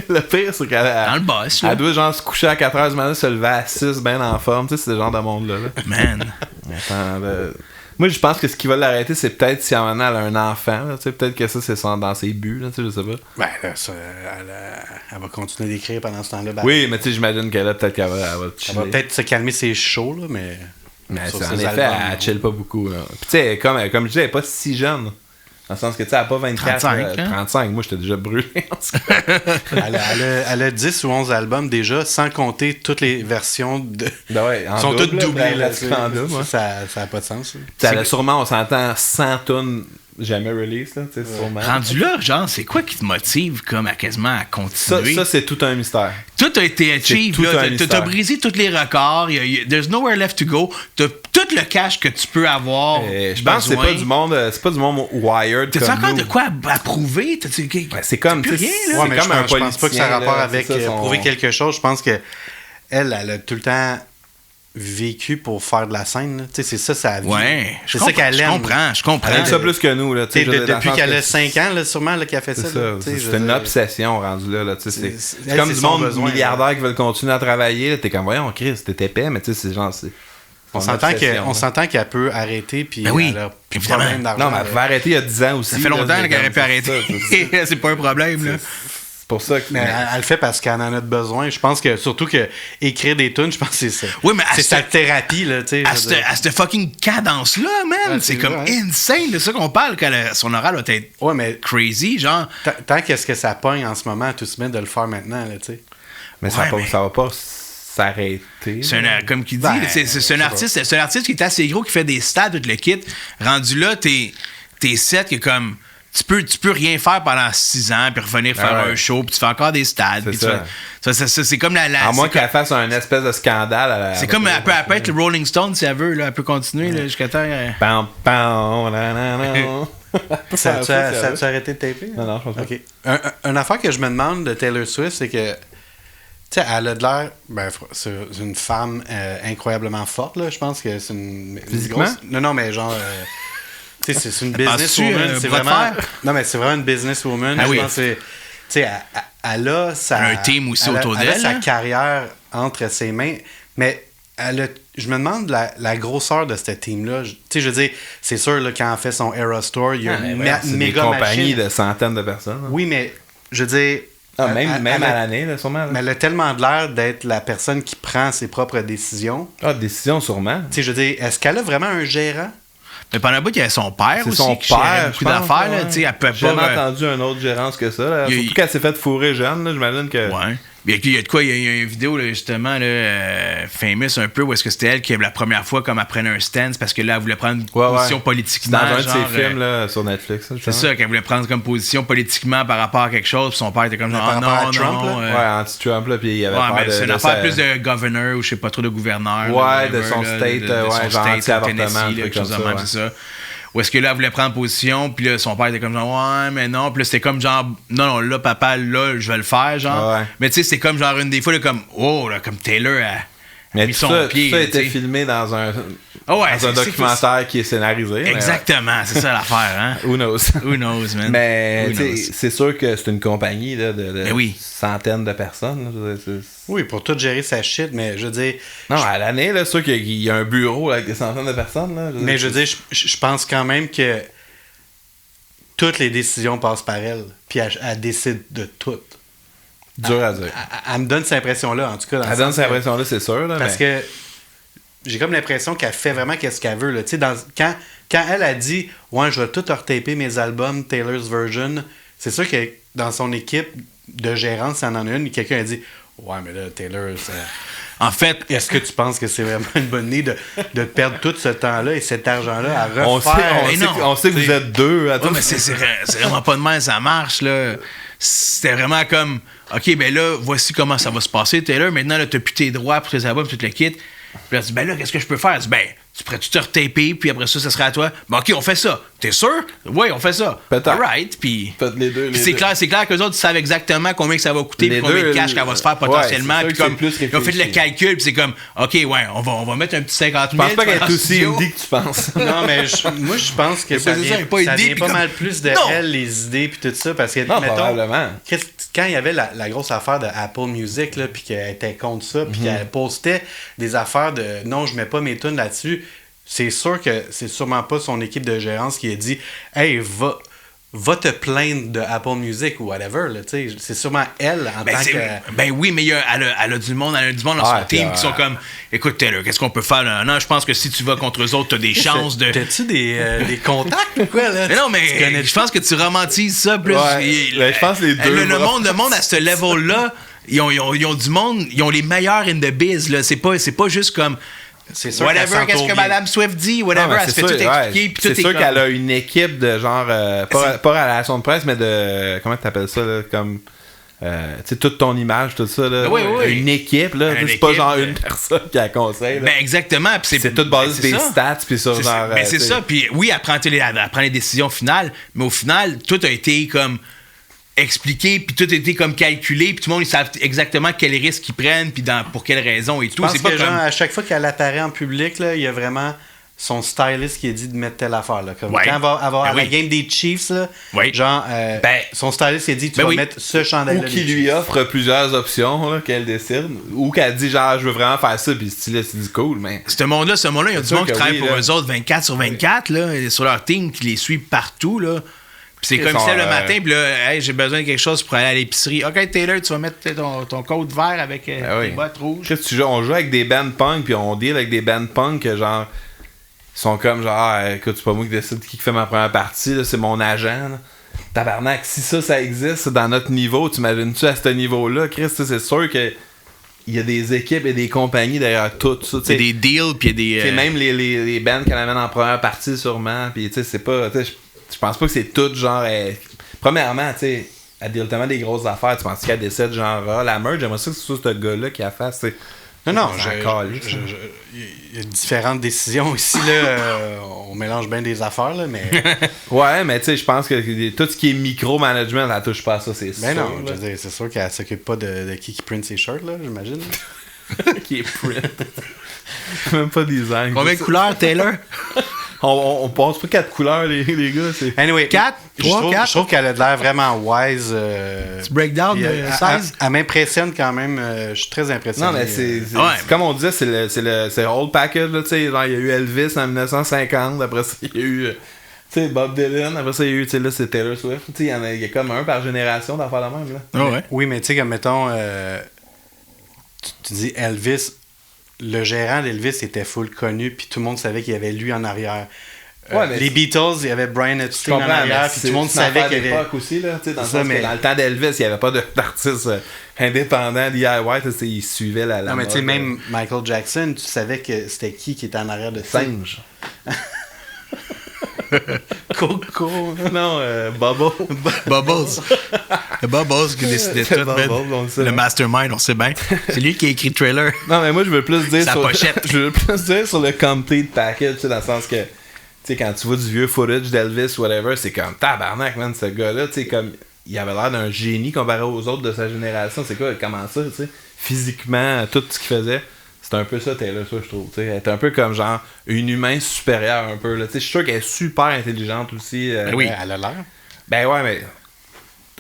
Le pire, c'est qu'elle Dans le boss, là. Elle doit genre se coucher à 4h du matin, se lever à 6, bien en forme. Tu sais, c'est ce genre de monde-là. Là. Man. Attends, moi, je pense que ce qui va l'arrêter, c'est peut-être si elle a un enfant. Là, peut-être que ça, c'est dans ses buts. Là, je sais pas. Ben, là, ça, elle va continuer d'écrire pendant ce temps-là. Ben, oui, mais tu sais, j'imagine qu'elle peut-être qu'elle va elle va peut-être se calmer ses shows, là, mais. Mais en effet, elle chill pas beaucoup. Là. Puis, tu sais, comme je disais, elle est pas si jeune. Dans le sens que, tu sais, elle n'a pas 24, 35. Moi, j'étais déjà brûlé. elle a 10 ou 11 albums déjà, sans compter toutes les versions de. Ben ouais, sont double, toutes doublées là. Ça n'a pas de sens. Elle a sûrement, on s'entend, 100 tonnes jamais release, là, tu sais, sûrement. Rendu là, genre, c'est quoi qui te motive comme à quasiment à continuer? Ça c'est tout un mystère. Tout a été achieved, là. T'as brisé tous les records. There's nowhere left to go. T'as tout le cash que tu peux avoir. Je pense que c'est pas du monde wired. T'as encore de quoi à prouver? C'est comme rien, là. Ouais, mais comme je pense pas que ça a rapport avec prouver quelque chose. Je pense que elle a tout le temps vécu pour faire de la scène. Tu sais, c'est ça sa vie. Ouais, c'est ça qu'elle aime. Je comprends. Elle aime ça plus que nous. Là, depuis qu'elle a 5 ans, là, sûrement, qu'elle a fait ça. C'est une obsession rendue là. C'est comme du monde milliardaire qui veulent continuer à travailler. T'es comme, voyons, Chris, t'es épais, mais tu sais, c'est genre... On s'entend qu'elle peut arrêter, puis elle a problème d'argent. Non, mais elle pouvait arrêter il y a 10 ans aussi. Ça fait longtemps qu'elle aurait pu arrêter. C'est pas un problème, là. C'est pour ça que... Mais elle le fait parce qu'elle en a besoin. Je pense que, surtout que écrire des tunes, je pense que c'est ça. Oui, mais c'est sa thérapie, là, tu sais. À cette fucking cadence-là, man. Ouais, c'est comme insane, de ça qu'on parle, quand son oral va être crazy, genre. Tant qu'est-ce que ça pogne en ce moment, tout se met de le faire maintenant, là, tu sais. Mais ça va pas s'arrêter. Comme qu'il dit, c'est un artiste qui est assez gros, qui fait des stats, tout le kit. Rendu là, t'es set que comme... Tu peux rien faire pendant 6 ans, puis revenir faire un show, puis tu fais encore des stades. C'est comme la à moins qu'elle fasse un espèce de scandale. C'est comme elle peut être le Rolling Stone si elle veut. Là, elle peut continuer là, jusqu'à temps. Ça a-tu arrêté de taper? Non, je pense pas. Okay. Une affaire que je me demande de Taylor Swift, c'est que tu sais, elle a de l'air... Ben, c'est une femme incroyablement forte, là. Je pense que c'est une grosse... Non, mais genre... c'est une businesswoman. C'est vraiment... Non, mais c'est vraiment une businesswoman. Je pense que c'est... Elle a sa... Un team aussi autour d'elle. Elle a sa carrière entre ses mains. Mais je me demande la grosseur de ce team-là. Tu sais, je veux dire, c'est sûr, là, quand elle fait son Era Store, il y a une méga compagnie de centaines de personnes. Oui, mais je veux dire... même à l'année, là, sûrement. Là. Mais elle a tellement de l'air d'être la personne qui prend ses propres décisions. Décisions, sûrement. Tu sais, je veux dire, est-ce qu'elle a vraiment un gérant? Mais pendant un bout, il y avait son père aussi. Son qui père, beaucoup d'affaires. Ouais. Elle peut j'ai jamais entendu un autre gérance que ça. Là. Surtout qu'elle s'est fait fourrer jeune, là, j'imagine que... Ouais. Il y a de quoi, il y a une vidéo là, justement là, famous un peu où est-ce que c'était elle qui la première fois comme elle prenait un stance parce que là elle voulait prendre position politiquement. Dans un de ses films là, sur Netflix. C'est ça, qu'elle voulait prendre comme position politiquement par rapport à quelque chose. Puis son père était comme genre non, Trump, non. Ouais, anti-Trump là, puis il y avait peur c'est une affaire plus de governor ou je sais pas trop de gouverneur. Ouais, de son state, genre anti-avortement, quelque chose de même, c'est ça. Ou est-ce que là, elle voulait prendre position, puis là, son père était comme genre, ouais, mais non. Puis là, c'était comme genre, non, là, papa, là, je vais le faire, genre. Ouais. Mais tu sais, c'est comme genre une des fois, là, comme, oh, là, comme Taylor a mis son pied. Ça a été filmé dans un documentaire qui est scénarisé. Exactement, c'est ça l'affaire, hein. Who knows? Who knows, man. Mais c'est sûr que c'est une compagnie là, de centaines de personnes. Là, oui, pour tout gérer sa shit, mais je veux dire... Non, à l'année, là, c'est sûr qu'il y a un bureau là, avec des centaines de personnes. Là, je veux dire, je pense quand même que toutes les décisions passent par elle, puis elle décide de tout. Dur à dire. Elle me donne cette impression-là, en tout cas. Elle donne cette impression-là, c'est sûr. Là, parce que j'ai comme l'impression qu'elle fait vraiment ce qu'elle veut. Là. Quand elle a dit « Ouais, je vais tout retaper mes albums, Taylor's Version », c'est sûr que dans son équipe de gérance, s'il y en a une, quelqu'un a dit « Ouais, mais là, Taylor, ça... » En fait, est-ce que tu penses que c'est vraiment une bonne idée de perdre tout ce temps-là et cet argent-là à refaire? On sait que vous êtes deux. Ouais, mais c'est vraiment pas de même, ça marche, là. C'était vraiment comme, OK, ben là, voici comment ça va se passer, Taylor. Maintenant, là, t'as plus tes droits pour tes albums, tout le kit. Puis elle dit, ben là, qu'est-ce que je peux faire? Elle dit, ben, tu pourrais-tu te retaper, puis après ça serait à toi. Ben, OK, on fait ça. T'es sûr? Oui, on fait ça. Peut-être. Alright, puis... Faites les deux. Puis c'est clair qu'eux autres, ils savent exactement combien que ça va coûter, puis combien de cash qu'elle va se faire potentiellement. Ouais, Puis comme, ils ont fait le calcul, puis c'est comme, OK, ouais, on va mettre un petit 50 000. Je pense pas qu'elle est aussi indie que tu penses. Non, mais moi, je pense que ça vient pas comme... mal plus de elle, les idées, puis tout ça, parce que, non, mettons, probablement. quand il y avait la grosse affaire de Apple Music, là, puis qu'elle était contre ça, puis qu'elle postait des affaires de « Non, je mets pas mes tunes là-dessus », c'est sûr que c'est sûrement pas son équipe de gérance qui a dit « Hey, va te plaindre de Apple Music ou whatever. » C'est sûrement elle en tant que... Ben oui, mais elle a du monde dans son team qui sont comme « Écoute, Taylor, qu'est-ce qu'on peut faire là? Non, je pense que si tu vas contre eux autres, t'as des chances de... » T'as-tu des contacts ou quoi, là? Mais non, mais je pense que tu romantises ça plus. Je pense les deux. Le monde à ce level-là, ils ont du monde, ils ont les meilleurs in the biz, là. C'est pas juste comme... C'est sûr whatever, qu'est-ce que Mme Swift dit, whatever, elle se fait tout expliquer. Puis tout c'est sûr qu'elle a une équipe de genre, pas relation de presse, mais de, comment t'appelles ça, là, comme, tu sais, toute ton image, tout ça, là. Oui. Une équipe, là. C'est pas genre une personne qui la conseille, là. Ben exactement. C'est tout basé sur des stats, puis sur genre... Ben c'est ça, puis oui, elle prend les décisions finales, mais au final, tout a été comme... expliqué, puis tout a été comme calculé, puis tout le monde, ils savent exactement quels risques ils prennent, puis pour quelles raisons et tout. Je pense que genre, à chaque fois qu'elle apparaît en public, là, il y a vraiment son styliste qui a dit de mettre telle affaire. Là. Comme quand elle va avoir la game des Chiefs, là, genre, son styliste a dit tu vas mettre ce chandail-là. Ou qui lui offre plusieurs options là, qu'elle décide, ou qu'elle dit genre je veux vraiment faire ça, puis le styliste dit cool, mais... Ce monde-là, il y a du monde qui travaille pour eux autres 24 sur 24, là, sur leur team, qui les suit partout, là. Puis c'est comme ça le matin, puis là, hey, j'ai besoin de quelque chose pour aller à l'épicerie. OK, Taylor, tu vas mettre ton code vert avec tes bottes rouges. On joue avec des bands punk, puis on deal avec des bands punk que genre, ils sont comme genre, écoute, c'est pas moi qui décide qui fait ma première partie, là, c'est mon agent. Là. Tabarnak, si ça existe dans notre niveau, t'imagines-tu à ce niveau-là, Chris, c'est sûr que il y a des équipes et des compagnies derrière tout ça. Il y a des deals, puis il y a des... même les bands qu'elle amène en première partie, sûrement, puis tu sais, c'est pas... Je pense pas que c'est tout genre. Premièrement, tu sais, elle deal tellement des grosses affaires. Tu penses qu'elle décide genre, la merge, j'aimerais ça que ce soit ce gars-là qui a fait. Non, il y a différentes décisions ici, là. On mélange bien des affaires, là, mais. Ouais, mais tu sais, je pense que tout ce qui est micro-management, elle touche pas à ça, c'est sûr. Ben non, je veux dire, c'est sûr qu'elle s'occupe pas de qui print ses shirts, là, j'imagine. Qui est print. Même pas design. Combien de couleurs, Taylor? On pense pas 4 couleurs, les gars. Anyway, 4? Je trouve qu'elle a de l'air vraiment wise. Tu breakdown de 16? Elle m'impressionne quand même. Je suis très impressionné. Non, mais c'est comme on disait, c'est le whole package. Là, il y a eu Elvis en 1950. Après ça, il y a eu Bob Dylan. Après ça, il y a eu là, c'est Taylor Swift. Il y a comme un par génération d'affaires la même. Là. Oh, ouais. Oui, mais tu sais, comme mettons, tu dis Elvis. Le gérant d'Elvis était full connu, puis tout le monde savait qu'il y avait lui en arrière. Les Beatles, il y avait Brian Epstein en arrière, puis tout le monde savait qu'il y avait... aussi, là, dans le temps d'Elvis, il n'y avait pas d'artiste indépendant, DIY, il suivait la non, mais tu sais, même Michael Jackson, tu savais que c'était qui était en arrière de Singe. Coco. Non, Bubbles. Bubbles qui décidait tout. Le mastermind, on sait bien. C'est lui qui a écrit le trailer. Non, mais moi, je veux plus dire sa pochette. Je veux plus dire sur le complete package, dans le sens que, tu sais, quand tu vois du vieux footage d'Elvis ou whatever, c'est comme tabarnak, man, ce gars-là, tu sais, comme, il avait l'air d'un génie comparé aux autres de sa génération. C'est quoi, comment ça, tu sais, physiquement, tout ce qu'il faisait. C'est un peu ça, Taylor, ça, je trouve. Elle est un peu comme genre une humain supérieure, un peu. Là. Je suis sûr qu'elle est super intelligente aussi. Oui, elle a l'air. Ben ouais, mais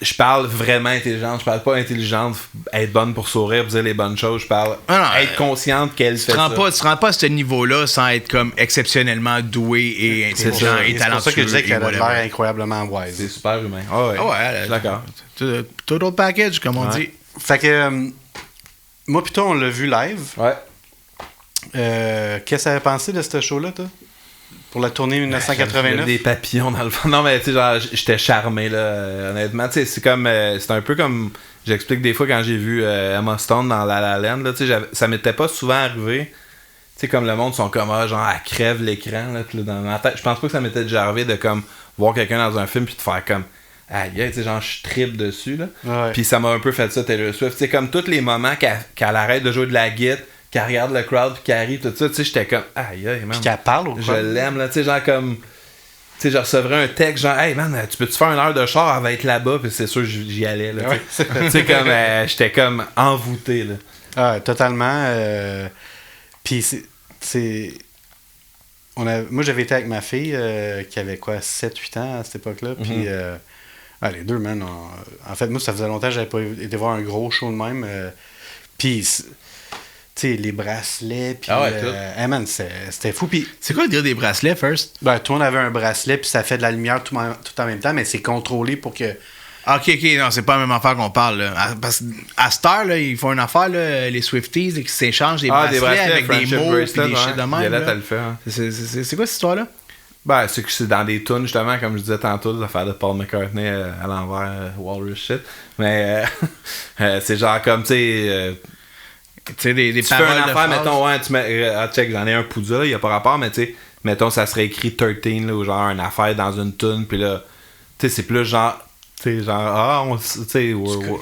je parle vraiment intelligente. Je parle pas intelligente, être bonne pour sourire, pour dire les bonnes choses. Je parle être consciente qu'elle fait ça. Tu te rends pas à ce niveau-là sans être comme exceptionnellement doué et intelligent et talentueux. C'est pour ça que je disais qu'elle a l'air incroyablement wise. C'est super humain. Ah ouais, je suis d'accord. Total package, comme on dit. Fait que moi, plutôt, on l'a vu live. Ouais. Qu'est-ce que tu avais pensé de ce show-là, toi? Pour la tournée 1989? Des papillons dans le fond. Non, mais tu sais, genre, j'étais charmé, là. Honnêtement, tu sais, c'est comme. C'est un peu comme. J'explique des fois quand j'ai vu Emma Stone dans La La Land, là, tu sais, ça m'était pas souvent arrivé. Tu sais, comme le monde sont comme, genre, elle crève l'écran, là, dans ma tête. Je pense pas que ça m'était déjà arrivé de, comme, voir quelqu'un dans un film puis de faire comme. Aïe, tu sais, genre, je trippe dessus, là. Ouais. Puis ça m'a un peu fait ça, Taylor Swift. Tu sais, comme tous les moments qu'elle arrête de jouer de la guitare, qu'elle regarde le crowd puis qu'elle arrive, tout ça, tu sais, j'étais comme, aïe, man. Puis qu'elle parle au Je crowd. l'aime, là, tu sais, genre comme. Tu sais, je recevrais un texte, genre, hey man, tu peux-tu faire une heure de char, elle va être là-bas, puis c'est sûr, j'y allais, là. Ouais, Tu sais, comme, j'étais comme envoûté, là. Ah, totalement. Puis moi, j'avais été avec ma fille qui avait quoi, 7-8 ans à cette époque-là. Puis les deux, man. En fait, moi, ça faisait longtemps que j'avais pas été voir un gros show de même. Puis, tu sais, les bracelets. Puis, man, c'était fou. Puis, C'est quoi le dire des bracelets, first? ben, tout le monde avait un bracelet, puis ça fait de la lumière tout en même temps, mais c'est contrôlé pour que. Ok, non, c'est pas la même affaire qu'on parle. Là. Parce qu'à Star, là, ils font une affaire, là, les Swifties, là, qui s'échangent des bracelets avec des friendship mots bracelet, et des shit de même. Violette, là. elle le fait, hein. C'est quoi cette histoire-là? Ben, c'est que c'est dans des tunes, justement, comme je disais tantôt, l'affaire de Paul McCartney à l'envers, Walrus shit. Mais c'est genre comme, tu sais. Tu sais, des Tu fais paroles une de affaire, phrases. mettons, ouais, tu mets, check, j'en ai un Poudza, il y a pas rapport, mais tu sais, mettons, ça serait écrit 13, là, ou genre une affaire dans une tune, puis là, tu sais, c'est plus genre. Tu sais, genre, tu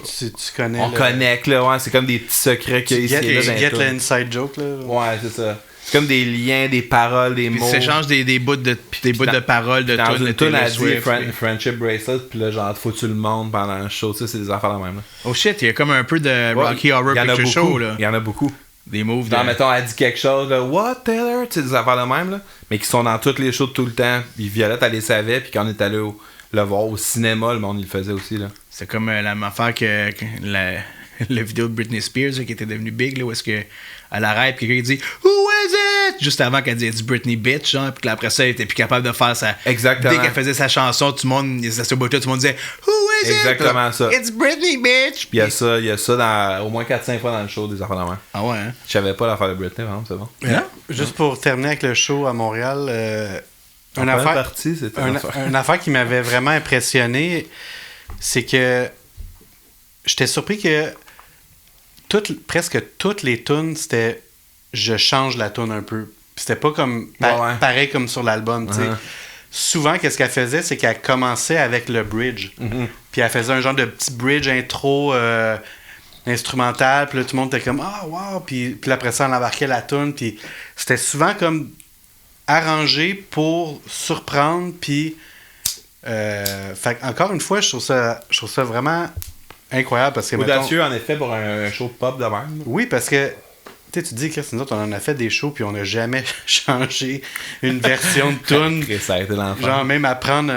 sais, Tu connais. on connecte, là, ouais, c'est comme des petits secrets qu'il y a ici et là. dans les Get tunes. l'inside joke, là. Ouais, c'est ça. C'est comme des liens, des paroles, des Puis mots. ils s'échangent des bouts de paroles de Dans tunes de une tune, Taylor elle dit Swift. Friendship Bracelet, puis là, genre, faut tu le monde pendant le show, tu sais, c'est des affaires de même, là. Oh shit, il y a comme un peu de Rocky Horror Il y en a Picture beaucoup, Show, là. il y en a beaucoup. Des moves Genre, de... mettons, elle dit quelque chose, là, What, Taylor? Tu sais, des affaires de même, là. Mais qui sont dans toutes les shows de tout le temps. Puis Violette, elle les savait, puis quand on est allé le voir au cinéma, le monde, il le faisait aussi, là. C'est comme la même affaire que la vidéo de Britney Spears là, qui était devenue big, là, où est-ce que elle arrête, puis quelqu'un dit Who is it? Juste avant qu'elle dise Britney bitch, genre, puis après ça, elle était plus capable de faire ça. Exactement. Dès qu'elle faisait sa chanson, tout le monde, à ce bout-là, tout le monde disait Who is it? Exactement ça. It's Britney bitch. Puis il y a ça dans, au moins 4-5 fois dans le show, des affaires de même. Ah ouais, hein? Je savais pas l'affaire de Britney, vraiment, c'est bon. Juste pour terminer avec le show à Montréal, une En première affaire, partie, c'était l'affaire. une affaire qui m'avait vraiment impressionné, c'est que j'étais surpris que presque toutes les tunes, c'était je change la tune un peu. Puis c'était pas comme pareil comme sur l'album, tu sais. Souvent, qu'est-ce qu'elle faisait, c'est qu'elle commençait avec le bridge. Puis elle faisait un genre de petit bridge intro instrumental. Puis là, tout le monde était comme « Ah, wow! » Puis après ça, on embarquait la tune. Puis c'était souvent comme arrangé pour surprendre. Puis, fait encore une fois, je trouve ça vraiment incroyable. Parce que, Audacieux, en effet, pour un show pop de même. oui, parce que tu dis, Chris, nous autres, on en a fait des shows, puis on n'a jamais changé une version de tune. Ça a été l'enfer. Genre, même apprendre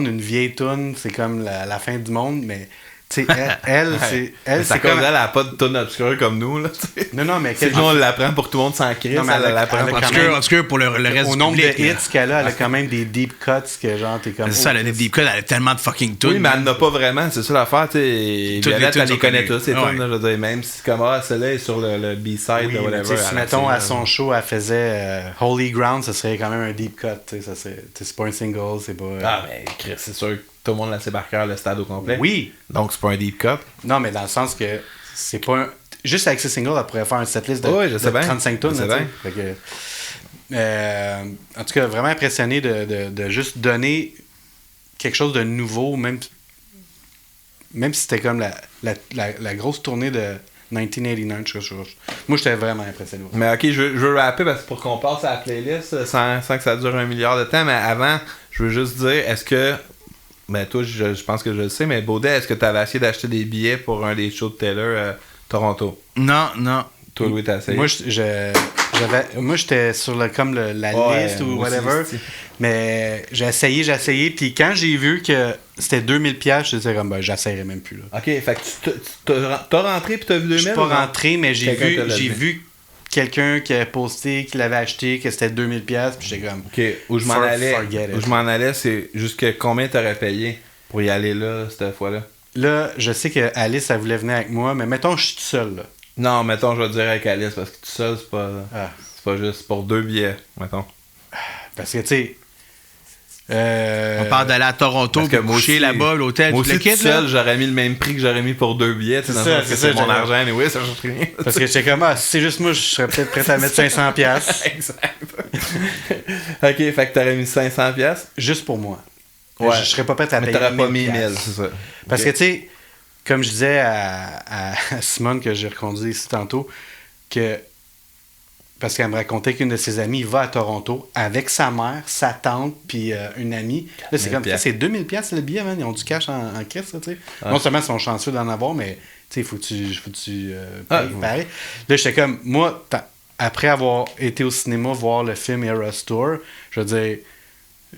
une vieille tune, c'est comme la fin du monde, mais tu sais, elle, c'est c'est comme comme. elle n'a pas de tune obscure comme nous, là, tu sais. Non, mais C'est que nous, on l'apprend pour que tout le monde s'en crisse, Non, mais elle l'apprend elle a pour quand Obscur, même- obscur pour le reste Au du nombre public, de là. hits qu'elle a quand même des deep cuts que genre, t'es comme. C'est ça, elle a des deep cuts, elle a tellement de fucking tunes. Oui, mais elle n'en a pas vraiment, c'est ça l'affaire, tu sais. Toutes les Violette, tunes elle les sont connaît connues. tous, ces Ouais. tunes, là, je veux dire, même si comme, celle-là est sur le B-side, Oui, de mais whatever. tu sais, si elle mettons a- à son show, elle faisait Holy Ground, ça serait quand même un deep cut. Tu sais, c'est pas un single, c'est pas. Ah, mais Chris, c'est sûr que tout le monde la sait par cœur, le stade au complet. Oui! Donc, c'est pas un deep cut. Non, mais dans le sens que c'est pas un. Juste avec ces singles, elle pourrait faire un setlist de, Oui, je sais de bien. 35 tunes. Je sais là, bien. tu sais. Fait que, en tout cas, vraiment impressionné de juste donner quelque chose de nouveau, même si c'était comme la grosse tournée de 1989. Moi, j'étais vraiment impressionné. Mais ok, je veux rapper parce que pour qu'on passe à la playlist sans que ça dure 1 milliard de temps, mais avant, je veux juste dire, est-ce que. Ben, toi, je pense que je le sais, mais Baudet, est-ce que tu avais essayé d'acheter des billets pour un des shows de Taylor Toronto? Non, non. Toi, Louis, t'as essayé? Moi, j'étais sur la Ouais, liste ou moi aussi, whatever. c'est- Mais j'ai essayé. Puis quand j'ai vu que c'était 2000$, je disais comme, ben, j'essayerais même plus. Là. Ok, fait que t'as rentré puis t'as vu 2000? Je suis pas rentré, mais j'ai Quelqu'un te l'a vu, dit. quelqu'un qui avait posté, qui l'avait acheté, que c'était 2000$. Puis j'étais comme, Ok, où je m'en Forget it. allais, c'est jusqu'à combien t'aurais payé pour y aller là, cette fois-là? là, je sais que Alice, elle voulait venir avec moi, mais mettons, je suis tout seul. Là. Non, mettons, je vais te dire avec Alice, parce que tout seul, c'est pas juste pour 2 billets, mettons. Parce que, tu sais. On parle d'aller à Toronto, Parce que puis moi coucher aussi- là-bas, l'hôtel, Moi tout le aussi, tout kit, là. seul, j'aurais mis le même prix que j'aurais mis pour 2 billets, tu sais, dans C'est le ça, sens que c'est c'est ça, mon j'aurais- argent, anyway, ça change rien. Parce que j'étais comme, si c'est juste moi, je serais peut-être prêt à mettre 500$. Exact. Ok, fait que t'aurais mis 500$. Juste pour moi. Ouais. Je serais pas prêt à Mais payer t'aurais pas mis 1000$. 1000, c'est ça. Parce Ok. que, tu sais, comme je disais à Simone, que j'ai reconduit ici tantôt, que parce qu'elle me racontait qu'une de ses amies va à Toronto avec sa mère, sa tante, puis une amie. Là, c'est comme, c'est 2000$ le billet, man. Ils ont du cash en crise, tu sais. Non seulement ils sont chanceux d'en avoir, mais tu sais, faut que tu payes, pareil. Là, j'étais comme, moi, après avoir été au cinéma voir le film Eras Tour, je veux dire,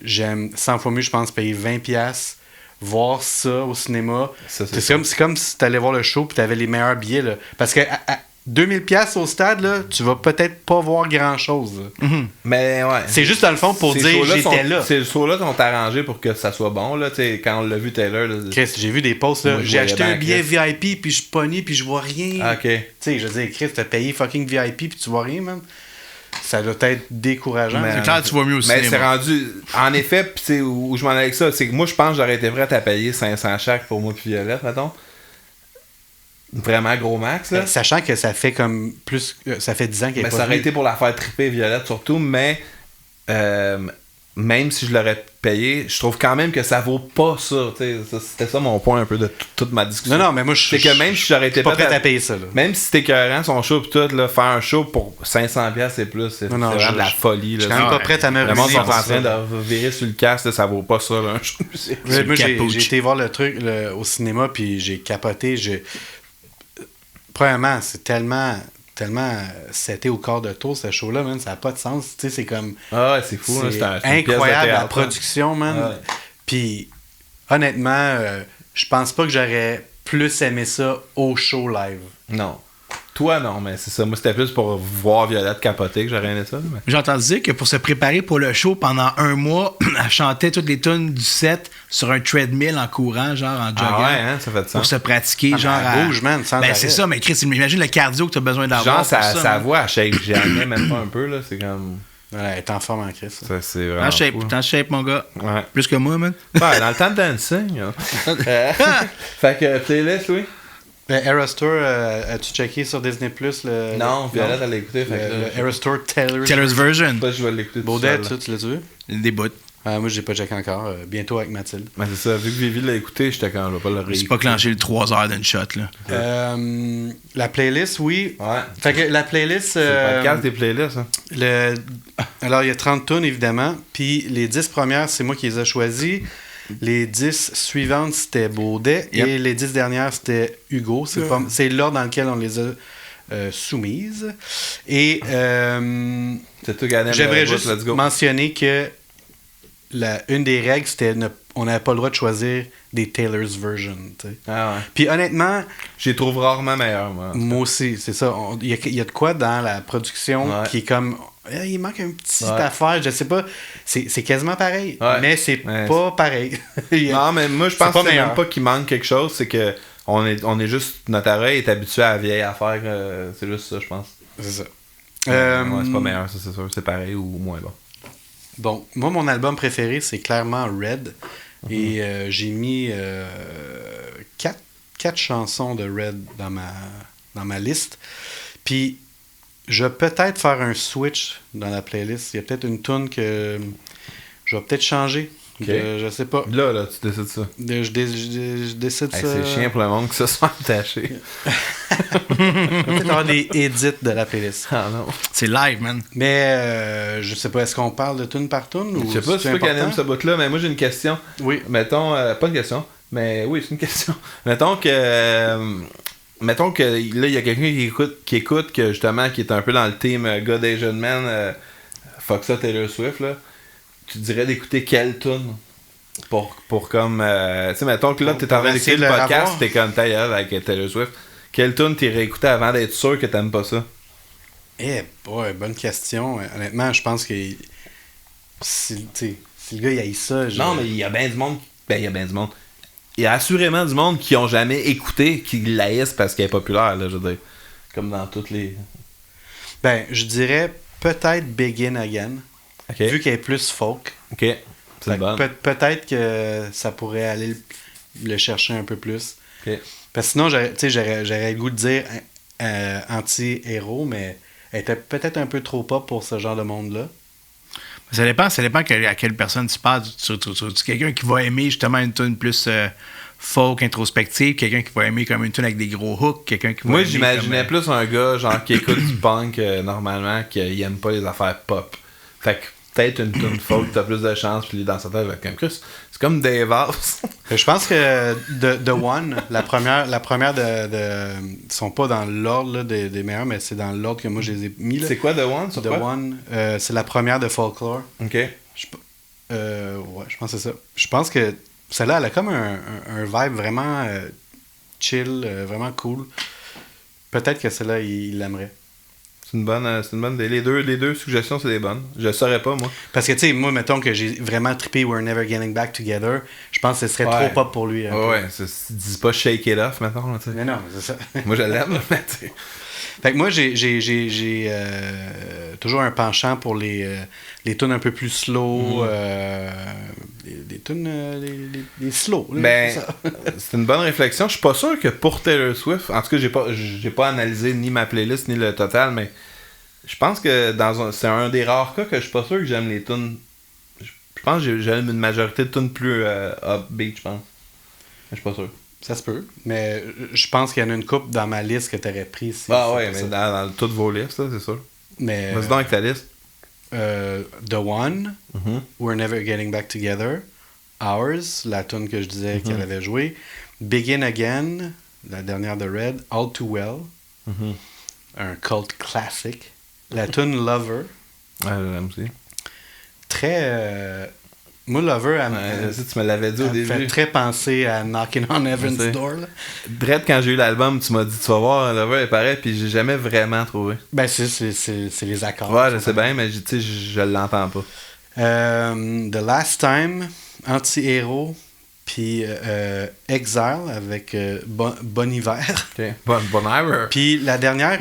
j'aime 100 fois mieux, je pense, payer 20$, voir ça au cinéma. C'est comme si tu allais voir le show et tu avais les meilleurs billets. Là. Parce que à 2000$ au stade, là, tu vas peut-être pas voir grand-chose. Mm-hmm. Mais ouais. C'est juste dans le fond pour dire j'étais là. Ces shows-là sont arrangés pour que ça soit bon. Là, quand on l'a vu Taylor. Là, Chris, j'ai vu des posts. Là, j'ai acheté un billet VIP puis je suis pogné puis je vois rien. OK. Tu sais, je veux dire, Chris, t'as payé fucking VIP puis tu vois rien, man. Ça doit être décourageant. C'est clair, tu vois mieux au cinéma. Mais c'est rendu... En effet, pis où je m'en allais avec ça, c'est que moi, je pense que j'aurais été prêt à payer 500 chaque pour moi puis Violette, mettons. Vraiment gros max, là. Sachant que ça fait comme plus... Ça fait 10 ans qu'elle est pas ça aurait venue. été pour la faire triper Violette, surtout, mais... même si je l'aurais payé, je trouve quand même que ça vaut pas ça. C'était ça mon point un peu de toute ma discussion. Non, mais moi, c'est que même si j'aurais été pas prêt à payer ça. Là. Même si c'était écœurant son show pis tout, là, faire un show pour 500$ et plus, c'est vraiment de la folie. Je suis quand même pas prêt à me Le monde sont en ça. train de virer sur le casque, là, ça vaut pas ça. Là, un show. Moi, j'ai été voir le truc au cinéma puis j'ai capoté. Premièrement, c'est tellement c'était au quart de tour ce show-là, man, ça n'a pas de sens. Tu sais, c'est comme... Ah ouais, c'est fou. C'est là, incroyable la production, man. Ouais. Puis, honnêtement, je pense pas que j'aurais plus aimé ça au show live. Non. Toi, non, mais c'est ça. Moi, c'était plus pour voir Violette capoter que j'aurais aimé ça. Mais... J'ai entendu dire que pour se préparer pour le show, pendant un mois, elle chantait toutes les tunes du set sur un treadmill en courant, genre en jogging. Ah ouais, hein, ça fait de sens. Pour se pratiquer, genre à bouge, man, sans arrêt. c'est ça, mais Chris, imagine le cardio que tu as besoin d'avoir. Genre, sa man. voix, elle shake jamais, même pas un peu, là. C'est comme... Ouais, elle est en forme en Chris. Ça, c'est vraiment T'es en shape, mon gars. Ouais. Plus que moi, man. Ouais, dans le temps de dancing. Hein. Fait que playlist, oui. Eras Tour, as-tu checké sur Disney Plus le... Non, Violette, elle l'a écouté. Le Eras Tour Taylor's Version. Je sais pas si je vais l'écouter tout Baudet, seul. tu l'as-tu vu? Des bouts. Moi, j'ai pas checké encore. Bientôt avec Mathilde. Mais c'est ça, vu que Vivi l'a écouté, j'étais quand même, je vais pas le réécouter. C'est pas clenché le 3 heures d'une shot, là. La playlist, oui. Ouais. Fait que la playlist... C'est le podcast des playlists, hein. Alors, il y a 30 tunes, évidemment. Puis les 10 premières, c'est moi qui les ai choisies. Les 10 suivantes, c'était Baudet. Yep. Et les 10 dernières, c'était Hugo. C'est l'ordre dans lequel on les a soumises. Et C'est tout gagné. j'aimerais juste mentionner que une des règles, c'était on n'avait pas le droit de choisir des Taylor's Version. T'sais. Ah ouais. Puis honnêtement... Je les trouve rarement meilleurs, moi. Moi aussi, c'est ça. Il y a de quoi dans la production qui est comme... Il manque une petite affaire, je sais pas. C'est quasiment pareil, mais c'est pas pareil. Non, mais moi, je pense que c'est meilleur. même pas qu'il manque quelque chose, c'est que on est juste... Notre oreille est habituée à la vieille affaire. C'est juste ça, je pense. C'est ça. Ouais, c'est pas meilleur, ça, c'est sûr. C'est pareil ou moins bon. Bon, moi, mon album préféré, c'est clairement Red. Et j'ai mis 4 chansons de Red dans ma liste. Puis, je vais peut-être faire un switch dans la playlist. Il y a peut-être une tune que je vais peut-être changer. Okay. Je sais pas. Là, tu décides ça. Je décide ça. C'est chiant pour le monde que ça soit attaché. Peut-être avoir des edits de la playlist. Ah non. C'est live, man. Mais je sais pas, est-ce qu'on parle de tune par tune? Je sais pas si tu veux qu'elle aime ce bout-là, mais moi j'ai une question. Oui. Mettons, pas une question, mais oui, c'est une question. Mettons que là, il y a quelqu'un qui écoute, que justement, qui est un peu dans le team God Asian Man, fuck ça, Taylor Swift, là. Tu dirais d'écouter quelle tune pour comme... tu sais, mettons que là, t'es en train d'écouter le podcast, t'es comme ta gueule avec Taylor Swift. Quelle tune t'irais écouter avant d'être sûr que t'aimes pas ça? Boy, bonne question. Honnêtement, je pense que si le gars il haït ça... Non, mais il y a bien du monde... il y a bien du monde. Il y a assurément du monde qui ont jamais écouté, qui l'haïssent parce qu'elle est populaire, là, je veux dire. Comme dans toutes les... Je dirais peut-être Begin Again. Okay. Vu qu'elle est plus folk. OK. C'est bon. Peut-être que ça pourrait aller le chercher un peu plus. OK. Parce que sinon, j'aurais le goût de dire anti-héros, mais elle était peut-être un peu trop pop pour ce genre de monde-là. Ça dépend à quelle personne tu parles. Tu quelqu'un qui va aimer justement une tune plus folk introspective, quelqu'un qui va aimer comme une tune avec des gros hooks, quelqu'un qui va Moi, aimer j'imaginais comme, plus un gars genre qui écoute du punk normalement, qui aime pas les affaires pop. Fait que peut-être une tune folk, t'as plus de chance, puis dans sa tête, comme Chris, c'est comme Dave House. Je pense que The One, la première de sont pas dans l'ordre là, des meilleurs, mais c'est dans l'ordre que moi je les ai mis. Là. C'est quoi The One? Sur The quoi? One, c'est la première de Folklore. Ok. Ouais, je pense que c'est ça. Je pense que celle-là, elle a comme un vibe vraiment chill, vraiment cool. Peut-être que celle-là, il l'aimerait. C'est une bonne. Les deux suggestions, c'est des bonnes. Je saurais pas, moi. Parce que, tu sais, moi, mettons que j'ai vraiment trippé We're Never Getting Back Together, je pense que ce serait trop pop pour lui. Ouais, dis pas Shake It Off, maintenant. Là, mais non, c'est ça. Moi, je l'aime, mais tu sais. Fait que moi, j'ai toujours un penchant pour les tunes un peu plus slow, les tunes les slow. Là, Ben, c'est une bonne réflexion. Je suis pas sûr que pour Taylor Swift, en tout cas, j'ai pas analysé ni ma playlist ni le total, mais je pense que c'est un des rares cas que je suis pas sûr que j'aime les tunes. Je pense que j'aime une majorité de tunes plus upbeat, je pense. Mais je suis pas sûr. Ça se peut, mais je pense qu'il y en a une couple dans ma liste que tu aurais pris. Ouais, mais dans toutes vos listes, là, c'est sûr. Mais vas-y donc avec ta liste. The One, We're Never Getting Back Together, Ours, la tune que je disais qu'elle avait joué, Begin Again, la dernière de Red, All Too Well, un cult classique, la tune Lover. Ouais, je l'aime aussi. Très... moi, Lover, tu me l'avais dit au début. fait très penser à Knocking on Heaven's Door. Là. Dredd, quand j'ai eu l'album, tu m'as dit tu vas voir, Lover est pareil, puis j'ai jamais vraiment trouvé. Ben, c'est les accords. Ouais, je sais bien, mais je l'entends pas. The Last Time, Anti-Héros, puis Exile avec Bon Hiver. Ok. Bon hiver. Puis la dernière,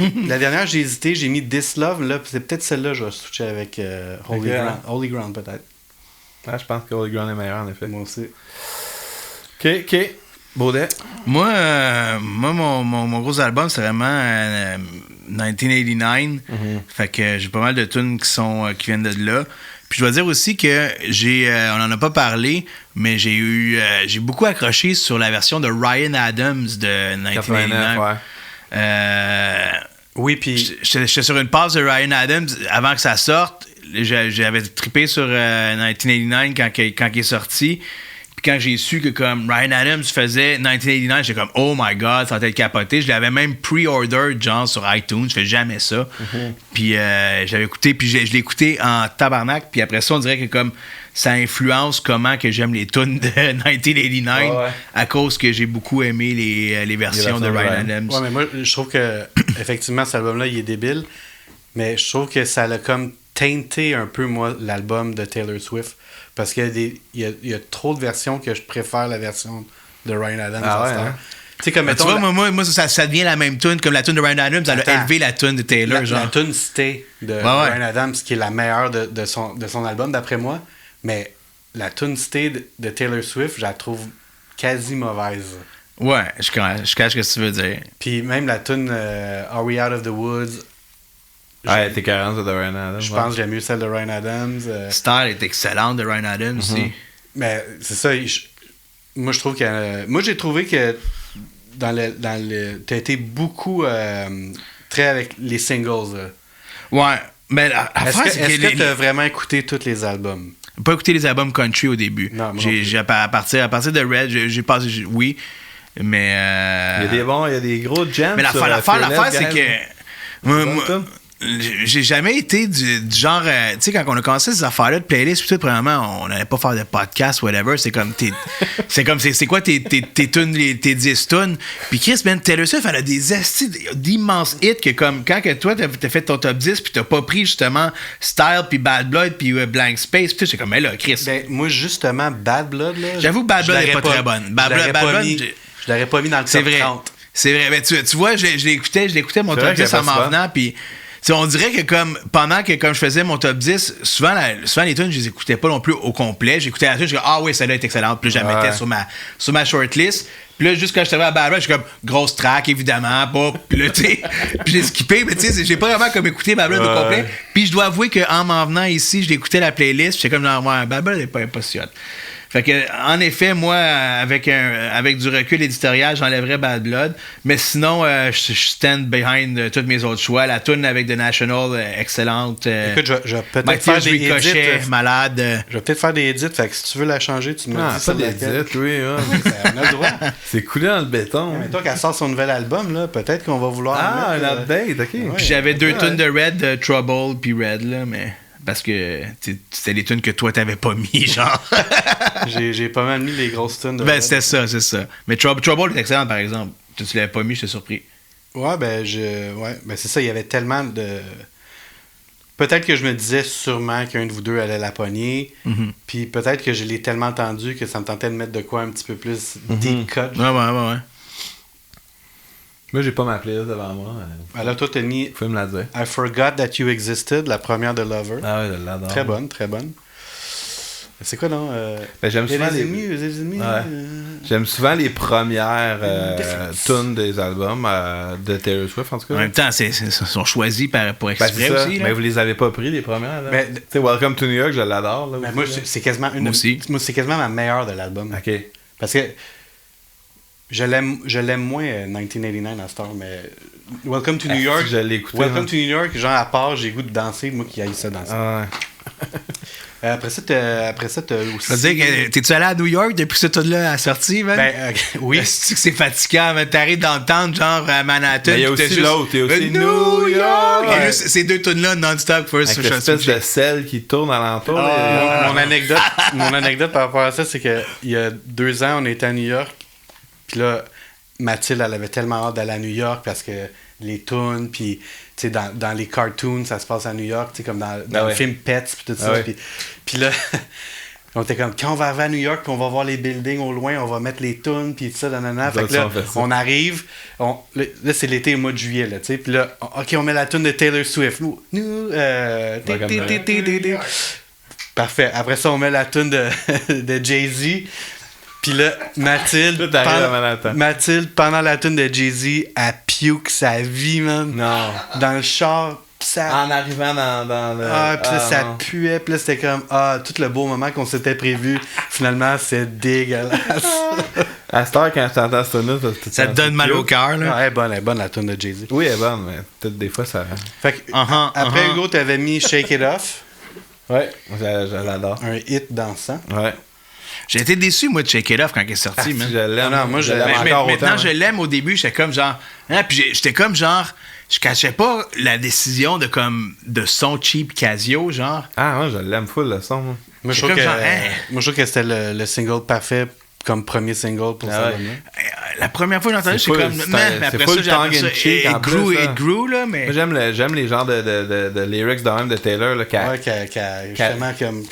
j'ai hésité, j'ai mis This Love, là, c'est peut-être celle-là je vais switcher avec Holy Ground. Holy Ground, peut-être. Ah, je pense que Holy Ground est meilleur, en effet. Moi aussi. Ok. Baudet. Moi, mon gros album, c'est vraiment 1989. Fait que j'ai pas mal de tunes qui viennent de là. Puis je dois dire aussi que on en a pas parlé, mais j'ai beaucoup accroché sur la version de Ryan Adams de 1989. Ouais. Oui, puis j'étais sur une passe de Ryan Adams avant que ça sorte. J'avais trippé sur 1989 quand il est sorti. Puis quand j'ai su que comme Ryan Adams faisait 1989, j'étais comme oh my god, ça va être capoté. Je l'avais même pre-order genre sur iTunes, je fais jamais ça. Puis j'avais écouté, puis je l'ai écouté en tabarnak. Puis après ça, on dirait que comme ça influence comment que j'aime les tunes de 1989 à cause que j'ai beaucoup aimé les versions de Ryan Adams. Ouais, mais moi je trouve que effectivement cet album-là il est débile, mais je trouve que ça l'a comme teinté un peu moi l'album de Taylor Swift. Parce qu'il y a trop de versions que je préfère la version de Ryan Adams. Tu sais, comme mettons, tu vois, moi ça devient la même tune, comme la tune de Ryan Adams, elle a élevé la tune de Taylor. La tune Stay de Ryan Adams, qui est la meilleure de son album, d'après moi. Mais la tune Stay de Taylor Swift, je la trouve quasi mauvaise. Ouais, je cache ce que tu veux dire. Puis même la tune Are We Out of the Woods? Ouais, t'es carrément de Ryan Adams. Je pense que j'aime mieux celle de Ryan Adams. Style est excellente de Ryan Adams aussi. Mais c'est ça, moi je trouve que. Moi j'ai trouvé que t'as été beaucoup très avec les singles. Ouais, mais est-ce que t'as vraiment écouté tous les albums? Pas écouté les albums country au début. Non, à partir de Red, j'ai passé. Oui, mais. Il y a des gros jams. Mais l'affaire c'est que. J'ai jamais été du genre tu sais quand on a commencé ces affaires-là de playlist puis tout, premièrement on n'allait pas faire de podcast whatever, c'est comme c'est quoi tes tunes, tes 10 tunes, puis Chris man, Taylor Swift elle a d'immenses hits que comme quand que toi t'as fait ton top 10 puis t'as pas pris justement Style puis Bad Blood puis Blank Space puis c'est comme mais là Chris moi justement Bad Blood là, j'avoue Bad Blood est pas très bonne. Bad Blood je l'aurais pas mis dans le top 30. C'est vrai, mais tu vois je l'écoutais mon top 10 en m'en venant puis t'sais, on dirait que comme pendant que comme je faisais mon top 10, souvent les tunes, je les écoutais pas non plus au complet. J'écoutais la tune, je disais ah oui, celle-là est excellente. Puis là, je la mettais sur ma shortlist. Puis là, juste quand je suis arrivé à Bad Blood, je suis comme grosse track évidemment, pas. Puis là, tu sais, puis j'ai skippé, mais tu sais, j'ai pas vraiment comme écouté Bad Blood au complet. Puis je dois avouer qu'en m'en venant ici, je l'écoutais la playlist, j'étais comme genre ouais, Bad Blood est pas si hot. Fait que, en effet, moi, avec du recul éditorial, j'enlèverais Bad Blood. Mais sinon, je stand behind tous mes autres choix. La tune avec The National, excellente. Écoute, je vais peut-être Mathias faire des Ricochet, edits. malade. Je vais peut-être faire des edits. Fait que si tu veux la changer, tu me Ah, dis pas ça. d'édite, oui. Ouais. On a le droit. C'est coulé dans le béton. Mais toi, qu'elle sort son nouvel album, là, peut-être qu'on va vouloir. Ah, un mettre, update, ok. ouais. Puis j'avais 2 Ouais. tunes de Red, Trouble puis Red, là, mais... Parce que c'était les tunes que toi, t'avais pas mis, genre. J'ai pas mal mis les grosses tunes de. Ben, Red. c'était ça, c'est ça. Mais Trouble est excellent, par exemple. Tu l'avais pas mis, j'étais surpris. Ouais, ben, c'est ça, il y avait tellement de. Peut-être que je me disais sûrement qu'un de vous deux allait la pogner. Puis peut-être que je l'ai tellement entendu que ça me tentait de mettre de quoi un petit peu plus deep cut. Ouais. Moi, j'ai pas ma playlist devant moi. Alors, toi, t'as mis Faut me la dire. I Forgot That You Existed, la première de Lover. Ah ouais, je l'adore. Très bonne, très bonne. C'est quoi, non? Ben, j'aime souvent les ennemis. Ouais. J'aime souvent les premières tunes des albums de Taylor Swift, en tout cas. En même temps, ils sont choisis pour Ben, exprès c'est ça. aussi. Là. Mais vous les avez pas pris, les premières. Là. Ben, Tu sais, Welcome to New York, je l'adore. Là, Ben, aussi, moi, là. c'est quasiment Moi aussi. Moi, c'est quasiment ma meilleure de l'album. Ok. Parce que je l'aime moins 1989 à cette heure, mais Welcome to New York. Je l'ai écouté. Welcome to New York, genre à part, j'ai goût de danser, moi qui haïs ça danser. Ah ouais. Après ça, t'as aussi. Je veux dire, que t'es-tu allé à New York depuis que cette tune-là a sorti, man? Ben, oui. Est-ce que c'est fatigant, man? T'arrives d'entendre, genre, à Manhattan. Mais il y a puis t'as aussi juste- l'autre, il y a aussi New York! Ouais. Et juste ces 2 tunes-là non-stop. First, Avec l'espèce de sel qui tourne alentour. là. Mon anecdote par rapport à ça, c'est que il y a 2 ans, on était à New York. Puis là, Mathilde, elle avait tellement hâte d'aller à New York parce que les tunes, puis tu sais, dans les cartoons, ça se passe à New York, tu sais, comme dans Ah le ouais. film Pets, puis tout ça. Ah ouais. Puis là, on était comme, quand on va arriver à New York, puis on va voir les buildings au loin, on va mettre les tunes, puis tout ça, nanana. Fait que là, on fait ça. on arrive, là, c'est l'été au mois de juillet, là, tu sais. Puis là, OK, on met la tune de Taylor Swift. Parfait. Après ça, on met la tune de Jay-Z. Puis là, Mathilde, Tout arrive à Manhattan. Mathilde, pendant la tune de Jay-Z, elle puke sa vie, man. Non. Dans le char, pis ça... En arrivant dans le. Ah, puis là, ça non. puait, puis là, c'était comme... Ah, tout le beau moment qu'on s'était prévu, finalement, c'est dégueulasse. À cette heure, quand je t'entends ce tune-là, Ça te donne mal au cœur, là. Ah, elle est bonne, la tune de Jay-Z. Oui, elle est bonne, mais peut-être des fois ça. Fait que, après, Hugo, t'avais mis Shake It Off, Ouais, je l'adore. un hit dansant. Ouais. J'ai été déçu, moi, de Shake It Off quand elle est sortie, man. Je l'aime. Non, moi, je l'aime Mais encore maintenant, autant. je l'aime. Au début, j'étais comme genre... Hein, puis j'étais comme genre... Je cachais pas la décision de son cheap Casio, genre. Ah, ouais, je l'aime full le son. Moi. Moi, je C'est trouve comme que, genre, hein? moi, je trouve que c'était le single parfait comme premier single pour Ah ça. ouais. La première fois que j'ai entendu, C'est j'étais full- comme... c'est man, un- mais c'est après full ça, j'ai appris tongue in ça. cheek, en plus, ça. It grew, là, mais... Moi, j'aime les genres de lyrics de même de Taylor, là, Ouais, justement comme...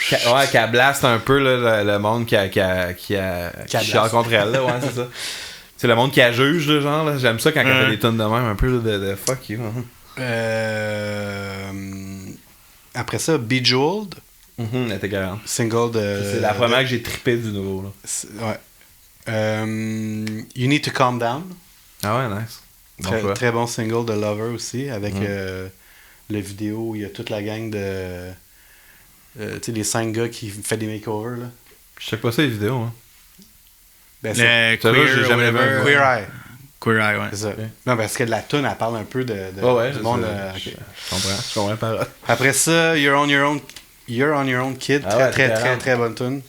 qu'elle blaste un peu là, le monde qui Qu'elle chiale contre elle, là, ouais, c'est ça. C'est le monde qui la juge, là, genre, là. J'aime ça quand elle fait des tonnes de même, un peu là, de fuck you. Après ça, Bejeweled, Elle était garante. single de... C'est la première que j'ai trippé du nouveau, là. Ouais. You Need to Calm Down. Ah ouais, nice. Bon Très, choix. très bon single de Lover aussi, avec le vidéo où il y a toute la gang de... tu sais, les 5 gars qui font des makeovers, là. Je sais pas ça, les vidéos, hein. Ben, c'est Le Ça, là, j'ai Queer, jamais whatever. vu. Queer Eye, Queer Eye, ouais. c'est ça. Non, parce que la tune, elle parle un peu de Ouais, du je monde. sais. Ok. Je comprends la parole. Après ça, You're on Your Own Kid, Ah très, ouais, très, c'est très, grave. très bonne tune.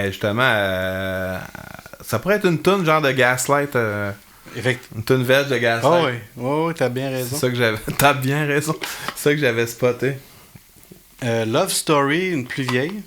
Justement, ça pourrait être une tune genre de Gaslight, une tune veg de Gaslight. Oh oui, t'as bien C'est raison. ça que j'avais. T'as bien raison. C'est ça que j'avais spoté. Love Story, une plus vieille.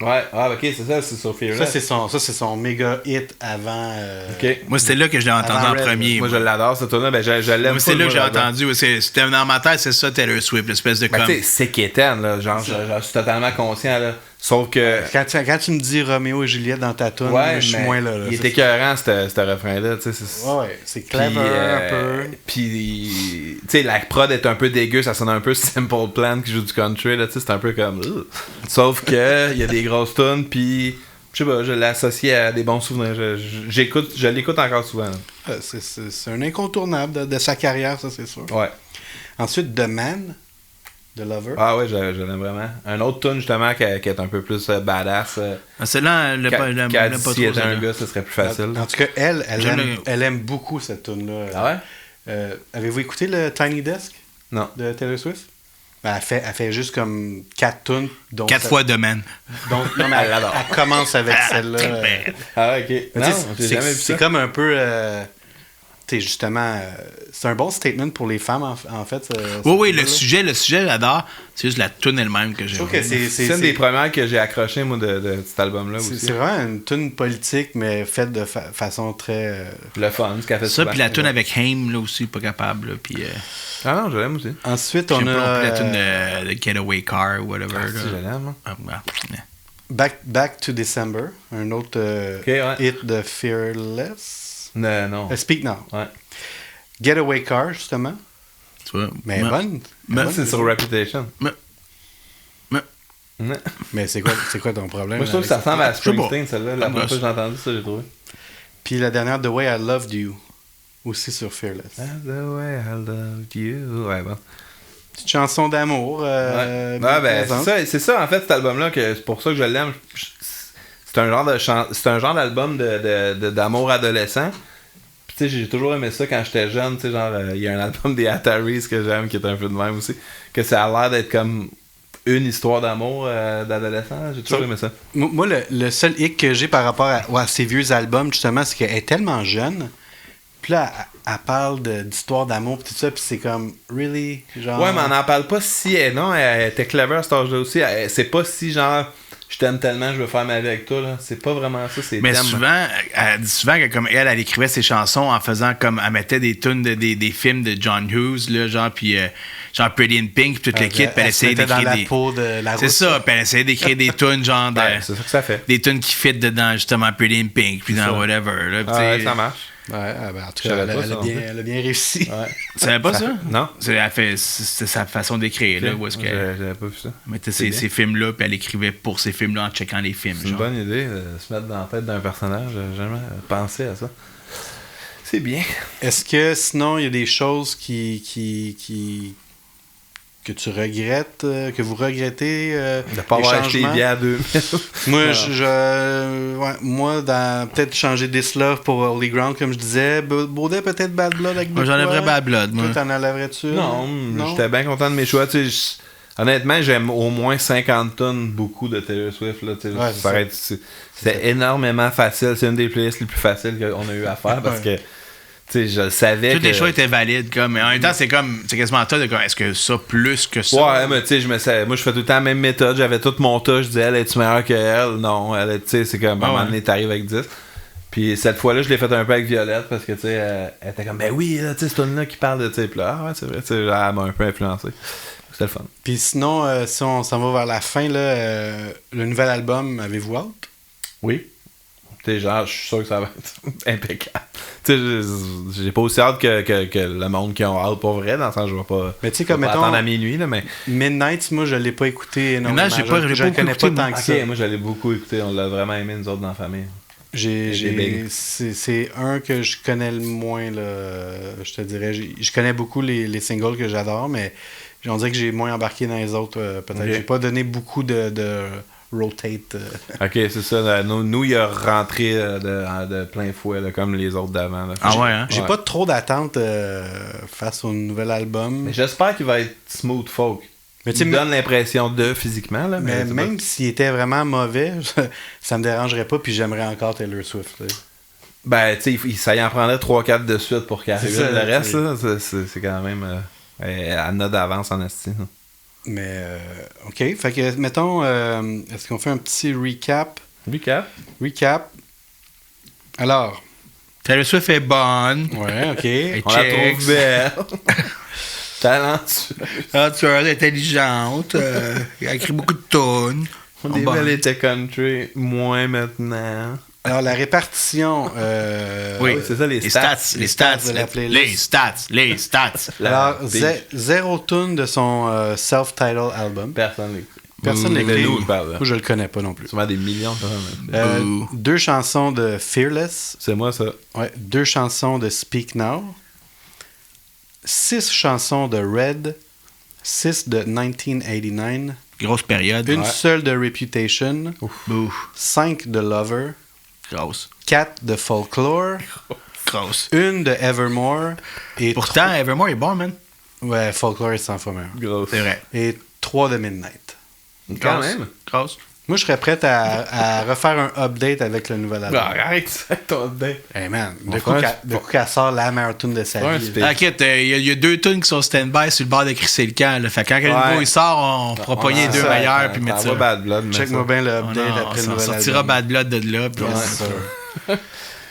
Ouais, ah ok, c'est ça, c'est sur Fearless. Ça, c'est son méga hit avant... Ok. Moi, c'était là que je l'ai entendu Avant en Red, premier. Moi, je l'adore, cette tune-là. Ben, je l'aime. Moi, c'est là que j'ai full, moi, entendu. C'était dans ma tête, c'est ça, Taylor Swift, l'espèce de Ben, comme... tu sais, c'est quétaine, là. Genre, je suis totalement conscient, là. Sauf que. Quand tu me dis Roméo et Juliette dans ta tune, Ouais, je suis mais moins là. il C'est- est écœurant, ce refrain-là, tu sais. Ouais, c'est clever un peu. Puis, tu sais, la prod est un peu dégueu, ça sonne un peu Simple Plan qui joue du country, là, tu sais, c'est un peu comme. Sauf que, il y a des grosses tunes, puis, je sais pas, je l'associe à des bons souvenirs. Je l'écoute encore souvent, là. C'est un incontournable de sa carrière, ça, c'est sûr. Ouais. Ensuite, The Man The Lover. Ah ouais, je l'aime vraiment. Un autre tune justement qui est un peu plus badass. Celle-là, elle l'aime pas trop. Si était un celle-là. gars, ce serait plus facile. En tout cas, Je l'aime. elle aime beaucoup cette tune-là. Ah ouais? Avez-vous écouté le Tiny Desk Non. de Taylor Swift? Ben, elle fait juste comme 4 tunes. 4 fois Domaine. Donc, non, mais elle commence avec celle-là. Ah ok. Mais Non, tu sais, j'ai jamais vu ça. c'est comme un peu... tu sais, justement... c'est un bon statement pour les femmes, en fait. Oui, le sujet, j'adore. C'est juste la tune elle-même que Je j'ai. trouve que C'est une des premières que j'ai accroché, moi, de cet album-là aussi. c'est vraiment une tune politique, mais faite de façon très... Le fun, ce qu'elle fait Ça, souvent. puis la tune avec Haim, là aussi, pas capable. Là, puis, Ah non, je l'aime aussi. Ensuite, j'aime on pas non plus a... la tune de Getaway Car ou whatever. Ah, là. si, je l'aime. Ah, bah, Back to December, un autre ouais. hit de Fearless. Non. Speak Now. Ouais. Getaway Car, justement. tu vois. Mais bonne. Mais- bonne. C'est sur Reputation. Mais c'est quoi ton problème? Moi, je trouve que ça avec ressemble à Je sais pas. Springsteen, celle-là. La première fois que j'ai entendu ça, j'ai trouvé. Puis la dernière, The Way I Loved You, aussi sur Fearless. The way I loved you. Ouais, bon. Petite chanson d'amour. Ouais, bien ben, présente. c'est ça, en fait, cet album-là, que c'est pour ça que je l'aime. C'est un genre d'album d'amour adolescent. Puis, tu sais, j'ai toujours aimé ça quand j'étais jeune. Tu sais, genre, il y a un album des Ataris que j'aime qui est un peu de même aussi. Que ça a l'air d'être comme une histoire d'amour d'adolescent. J'ai toujours aimé ça. Moi, le seul hic que j'ai par rapport à ces vieux albums, justement, c'est qu'elle est tellement jeune. Puis là, elle parle d'histoire d'amour, puis tout ça, puis c'est comme, really? Genre... Ouais, mais on n'en parle pas si. Non, elle était clever à cet âge-là aussi. C'est pas si, genre, je t'aime tellement, je veux faire ma vie avec toi. Là. C'est pas vraiment ça. C'est Mais thème. souvent, elle dit souvent que comme elle écrivait ses chansons en faisant comme elle mettait des tunes des films de John Hughes, là, genre puis genre Pretty in Pink, puis toute l'équipe, puis elle se essayait mettait dans d'écrire la peau de la C'est rousse. ça, puis elle essayait d'écrire des tunes genre de, Ouais, c'est ça que ça fait. des tunes qui fit dedans justement Pretty in Pink, puis dans ça. whatever. Là, puis Ouais, tu sais, ça marche. Ouais, ben, en tout Je cas, savais pas elle ça, a bien réussi. Ouais. Tu savais pas ça? Non. C'est sa façon d'écrire, là, où est-ce qu'elle J'avais pas vu ça. mettait C'est ces films-là, puis elle écrivait pour ces films-là en checkant les films. C'est une genre. bonne idée de se mettre dans la tête d'un personnage. J'ai jamais pensé à ça. C'est bien. Est-ce que sinon, il y a des choses que tu regrettes, que vous regrettez De ne pas les avoir acheté les changements? billets à 2000. Moi, moi, peut-être changer This Love pour Holy Ground, comme je disais. Baudet, peut-être Bad Blood avec Moi, j'enlèverais Bad Blood, moi. Toi, t'en enlèverais-tu? Non, j'étais bien content de mes choix. Tu sais, honnêtement, j'aime au moins 50 tonnes beaucoup de Taylor Swift. Là, tu sais, Ouais, ça paraît- c'est énormément facile. C'est une des playlists les plus faciles qu'on a eu à faire parce que tu sais, je le savais. Tous les choix étaient valides, comme, mais en même temps, c'est quasiment toi de comme, est-ce que ça plus que ça? Ouais, mais tu sais, moi je fais tout le temps la même méthode. J'avais tout mon tas. Je disais, elle est-tu meilleure qu'elle? Non, tu sais, c'est comme, à un moment donné, t'arrives avec 10. Puis cette fois-là, je l'ai fait un peu avec Violette parce que, tu sais, elle était comme, ben oui, là, tu sais, c'est une là qui parle de, tu sais, puis là, ah ouais, c'est vrai, tu sais, elle m'a un peu influencé. C'était le fun. Puis sinon, si on s'en va vers la fin, là, le nouvel album, avez-vous hâte? Oui. Tu sais, genre, je suis sûr que ça va être impeccable. Tu sais, j'ai pas aussi hâte que le monde qui ont hâte pour vrai, dans le sens, je vais pas. Mais tu sais, je vais comme pas mettons, attendre à minuit, là, mais. Midnight, moi, je l'ai pas écouté énormément. Midnight, j'ai pas je le beaucoup connais écouté, pas tant moi. que ça. Ok, moi j'allais beaucoup écouter, on l'a vraiment aimé nous autres dans la famille. C'est un que je connais le moins, là, je te dirais. Je connais beaucoup les singles que j'adore, mais on dirait que j'ai moins embarqué dans les autres. Peut-être. Ok. J'ai pas donné beaucoup de rotate. Ok, c'est ça. Nous, il a rentré de plein fouet, là, comme les autres d'avant. Là. Ah ouais, hein? J'ai pas trop d'attente face au nouvel album. Mais j'espère qu'il va être smooth folk. Mais tu sais, Il me donne l'impression de physiquement, là. Mais c'est même s'il était vraiment mauvais, ça me dérangerait pas, puis j'aimerais encore Taylor Swift. Tu sais. Ben, tu sais, ça y en prendrait 3-4 de suite pour qu'il arrive. C'est ça, Le reste, c'est- là, c'est quand même. Elle a d'avance en esti. là. Mais, OK. Fait que, mettons, est-ce qu'on fait un petit recap? Recap. Alors. Taylor Swift est bonne. Ouais, OK. Et On la checks. trouve belle. Talentueuse. Talentueuse, intelligente. Elle a écrit beaucoup de tunes. Au début, elle était country, moins maintenant. Alors, la répartition. Oui, c'est ça, les stats. Les stats de la playlist. Les stats. Alors, Bitch. zéro tune de son self-titled album. Personne l'écoute. Personne C'est l'écrit. nous qui parle, là. Moi, je le connais pas non plus. Sûrement des millions de personnes. 2 chansons de Fearless. C'est moi, ça. Ouais, 2 chansons de Speak Now. 6 chansons de Red. 6 de 1989, Grosse période. une seule de Reputation, Ouf. 5 de Lover, Grosse. 4 de Folklore, Grosse. une de Evermore, et Pourtant, Evermore est bon, man. ouais, Folklore est 100 fois meilleur. Grosse. C'est vrai. Et 3 de Midnight. Quand Grosse. même. Grosse. Moi, je serais prêt à refaire un update avec le nouvel album. Arrête ça, ton dé. Hey man, On de fera coup qu'elle sort la meilleure tune de sa Ouais, un vie. spé- T'inquiète, il y a 2 tunes qui sont stand-by sur le bord de crisser le camp. Là. Fait que quand le nouveau il sort, on fera pogner les 2 meilleurs puis mettre ça. Bad Blood, mais Check-moi bien le update après le on nouvel sortira album. Bad Blood de là. Puis Yes, sir.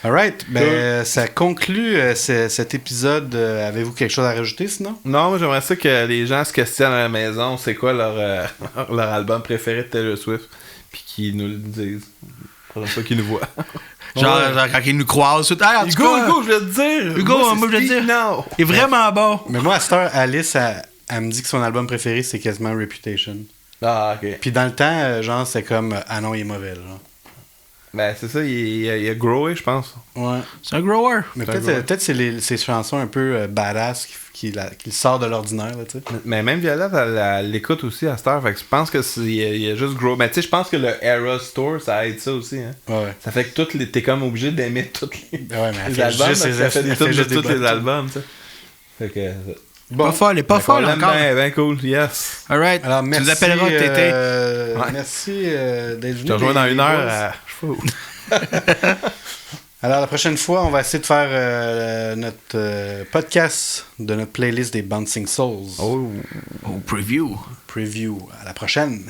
Alright, ben ça conclut cet épisode. Avez-vous quelque chose à rajouter sinon? Non, moi j'aimerais ça que les gens se questionnent à la maison c'est quoi leur, leur album préféré de Taylor Swift, puis qu'ils nous le disent. Pour la fois qu'ils nous voient. genre quand ils nous croisent, tout. Hey, en tout cas, Hugo, je vais te dire. Hugo, moi, je vais te dire. Non. il est vraiment bon. Mais moi, à cette heure, Alice, elle me dit que son album préféré, c'est quasiment Reputation. Ah, ok. Puis dans le temps, genre, c'est comme ah non, il est mauvais, genre. Ben, c'est ça, il a growé, je pense. Ouais. C'est un grower. Mais C'est un peut-être c'est ces chansons un peu badass qui sortent de l'ordinaire, là, tu sais. Mais même Violette, elle l'écoute aussi à cette heure. Fait que je pense que il a juste grow. Mais tu sais, je pense que le Era Store, ça aide ça aussi. Hein. Ouais. Ça fait que t'es comme obligé d'aimer tous les, Ouais, mais elle les fait albums. juste parce ses- que ça fait elle des fait tunes de juste des tous les bonnes albums, tu sais. Fait que. Pas folle, pas folle encore. Ben cool, yes. Alright. Alors, Tu merci, nous appelleras Tété. Ouais. Merci d'être venu. Je te rejoins dans les 1 heure boys. à Chevaux. Alors, la prochaine fois, on va essayer de faire notre podcast de notre playlist des Bouncing Souls. Oh. Au preview. Preview. À la prochaine.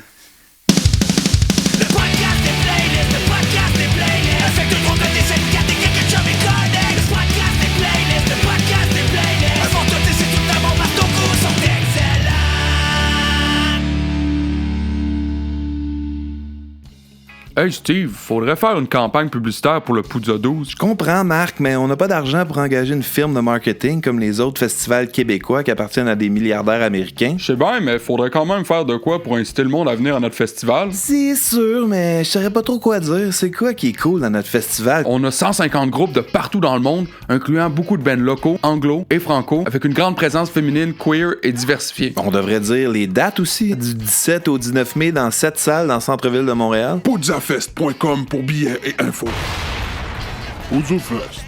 Le podcast des playlists, le podcast des playlists. Avec tout le monde de tes syndicates et quelques chums et collègues. Le podcast des playlists, le podcast des playlists. Elles vont tout laisser tout d'abord parce que nos goûts sont excellents. Hey Steve, faudrait faire une campagne publicitaire pour le Poudza 12. Je comprends, Marc, mais on n'a pas d'argent pour engager une firme de marketing comme les autres festivals québécois qui appartiennent à des milliardaires américains. Je sais bien, mais faudrait quand même faire de quoi pour inciter le monde à venir à notre festival. C'est sûr, mais je saurais pas trop quoi dire. C'est quoi qui est cool dans notre festival? On a 150 groupes de partout dans le monde, incluant beaucoup de bands locaux, anglo et franco, avec une grande présence féminine, queer et diversifiée. On devrait dire les dates aussi. Du 17 au 19 mai dans 7 salles dans le centre-ville de Montréal. Poudzafest.com pour billets et infos. Poudzafest.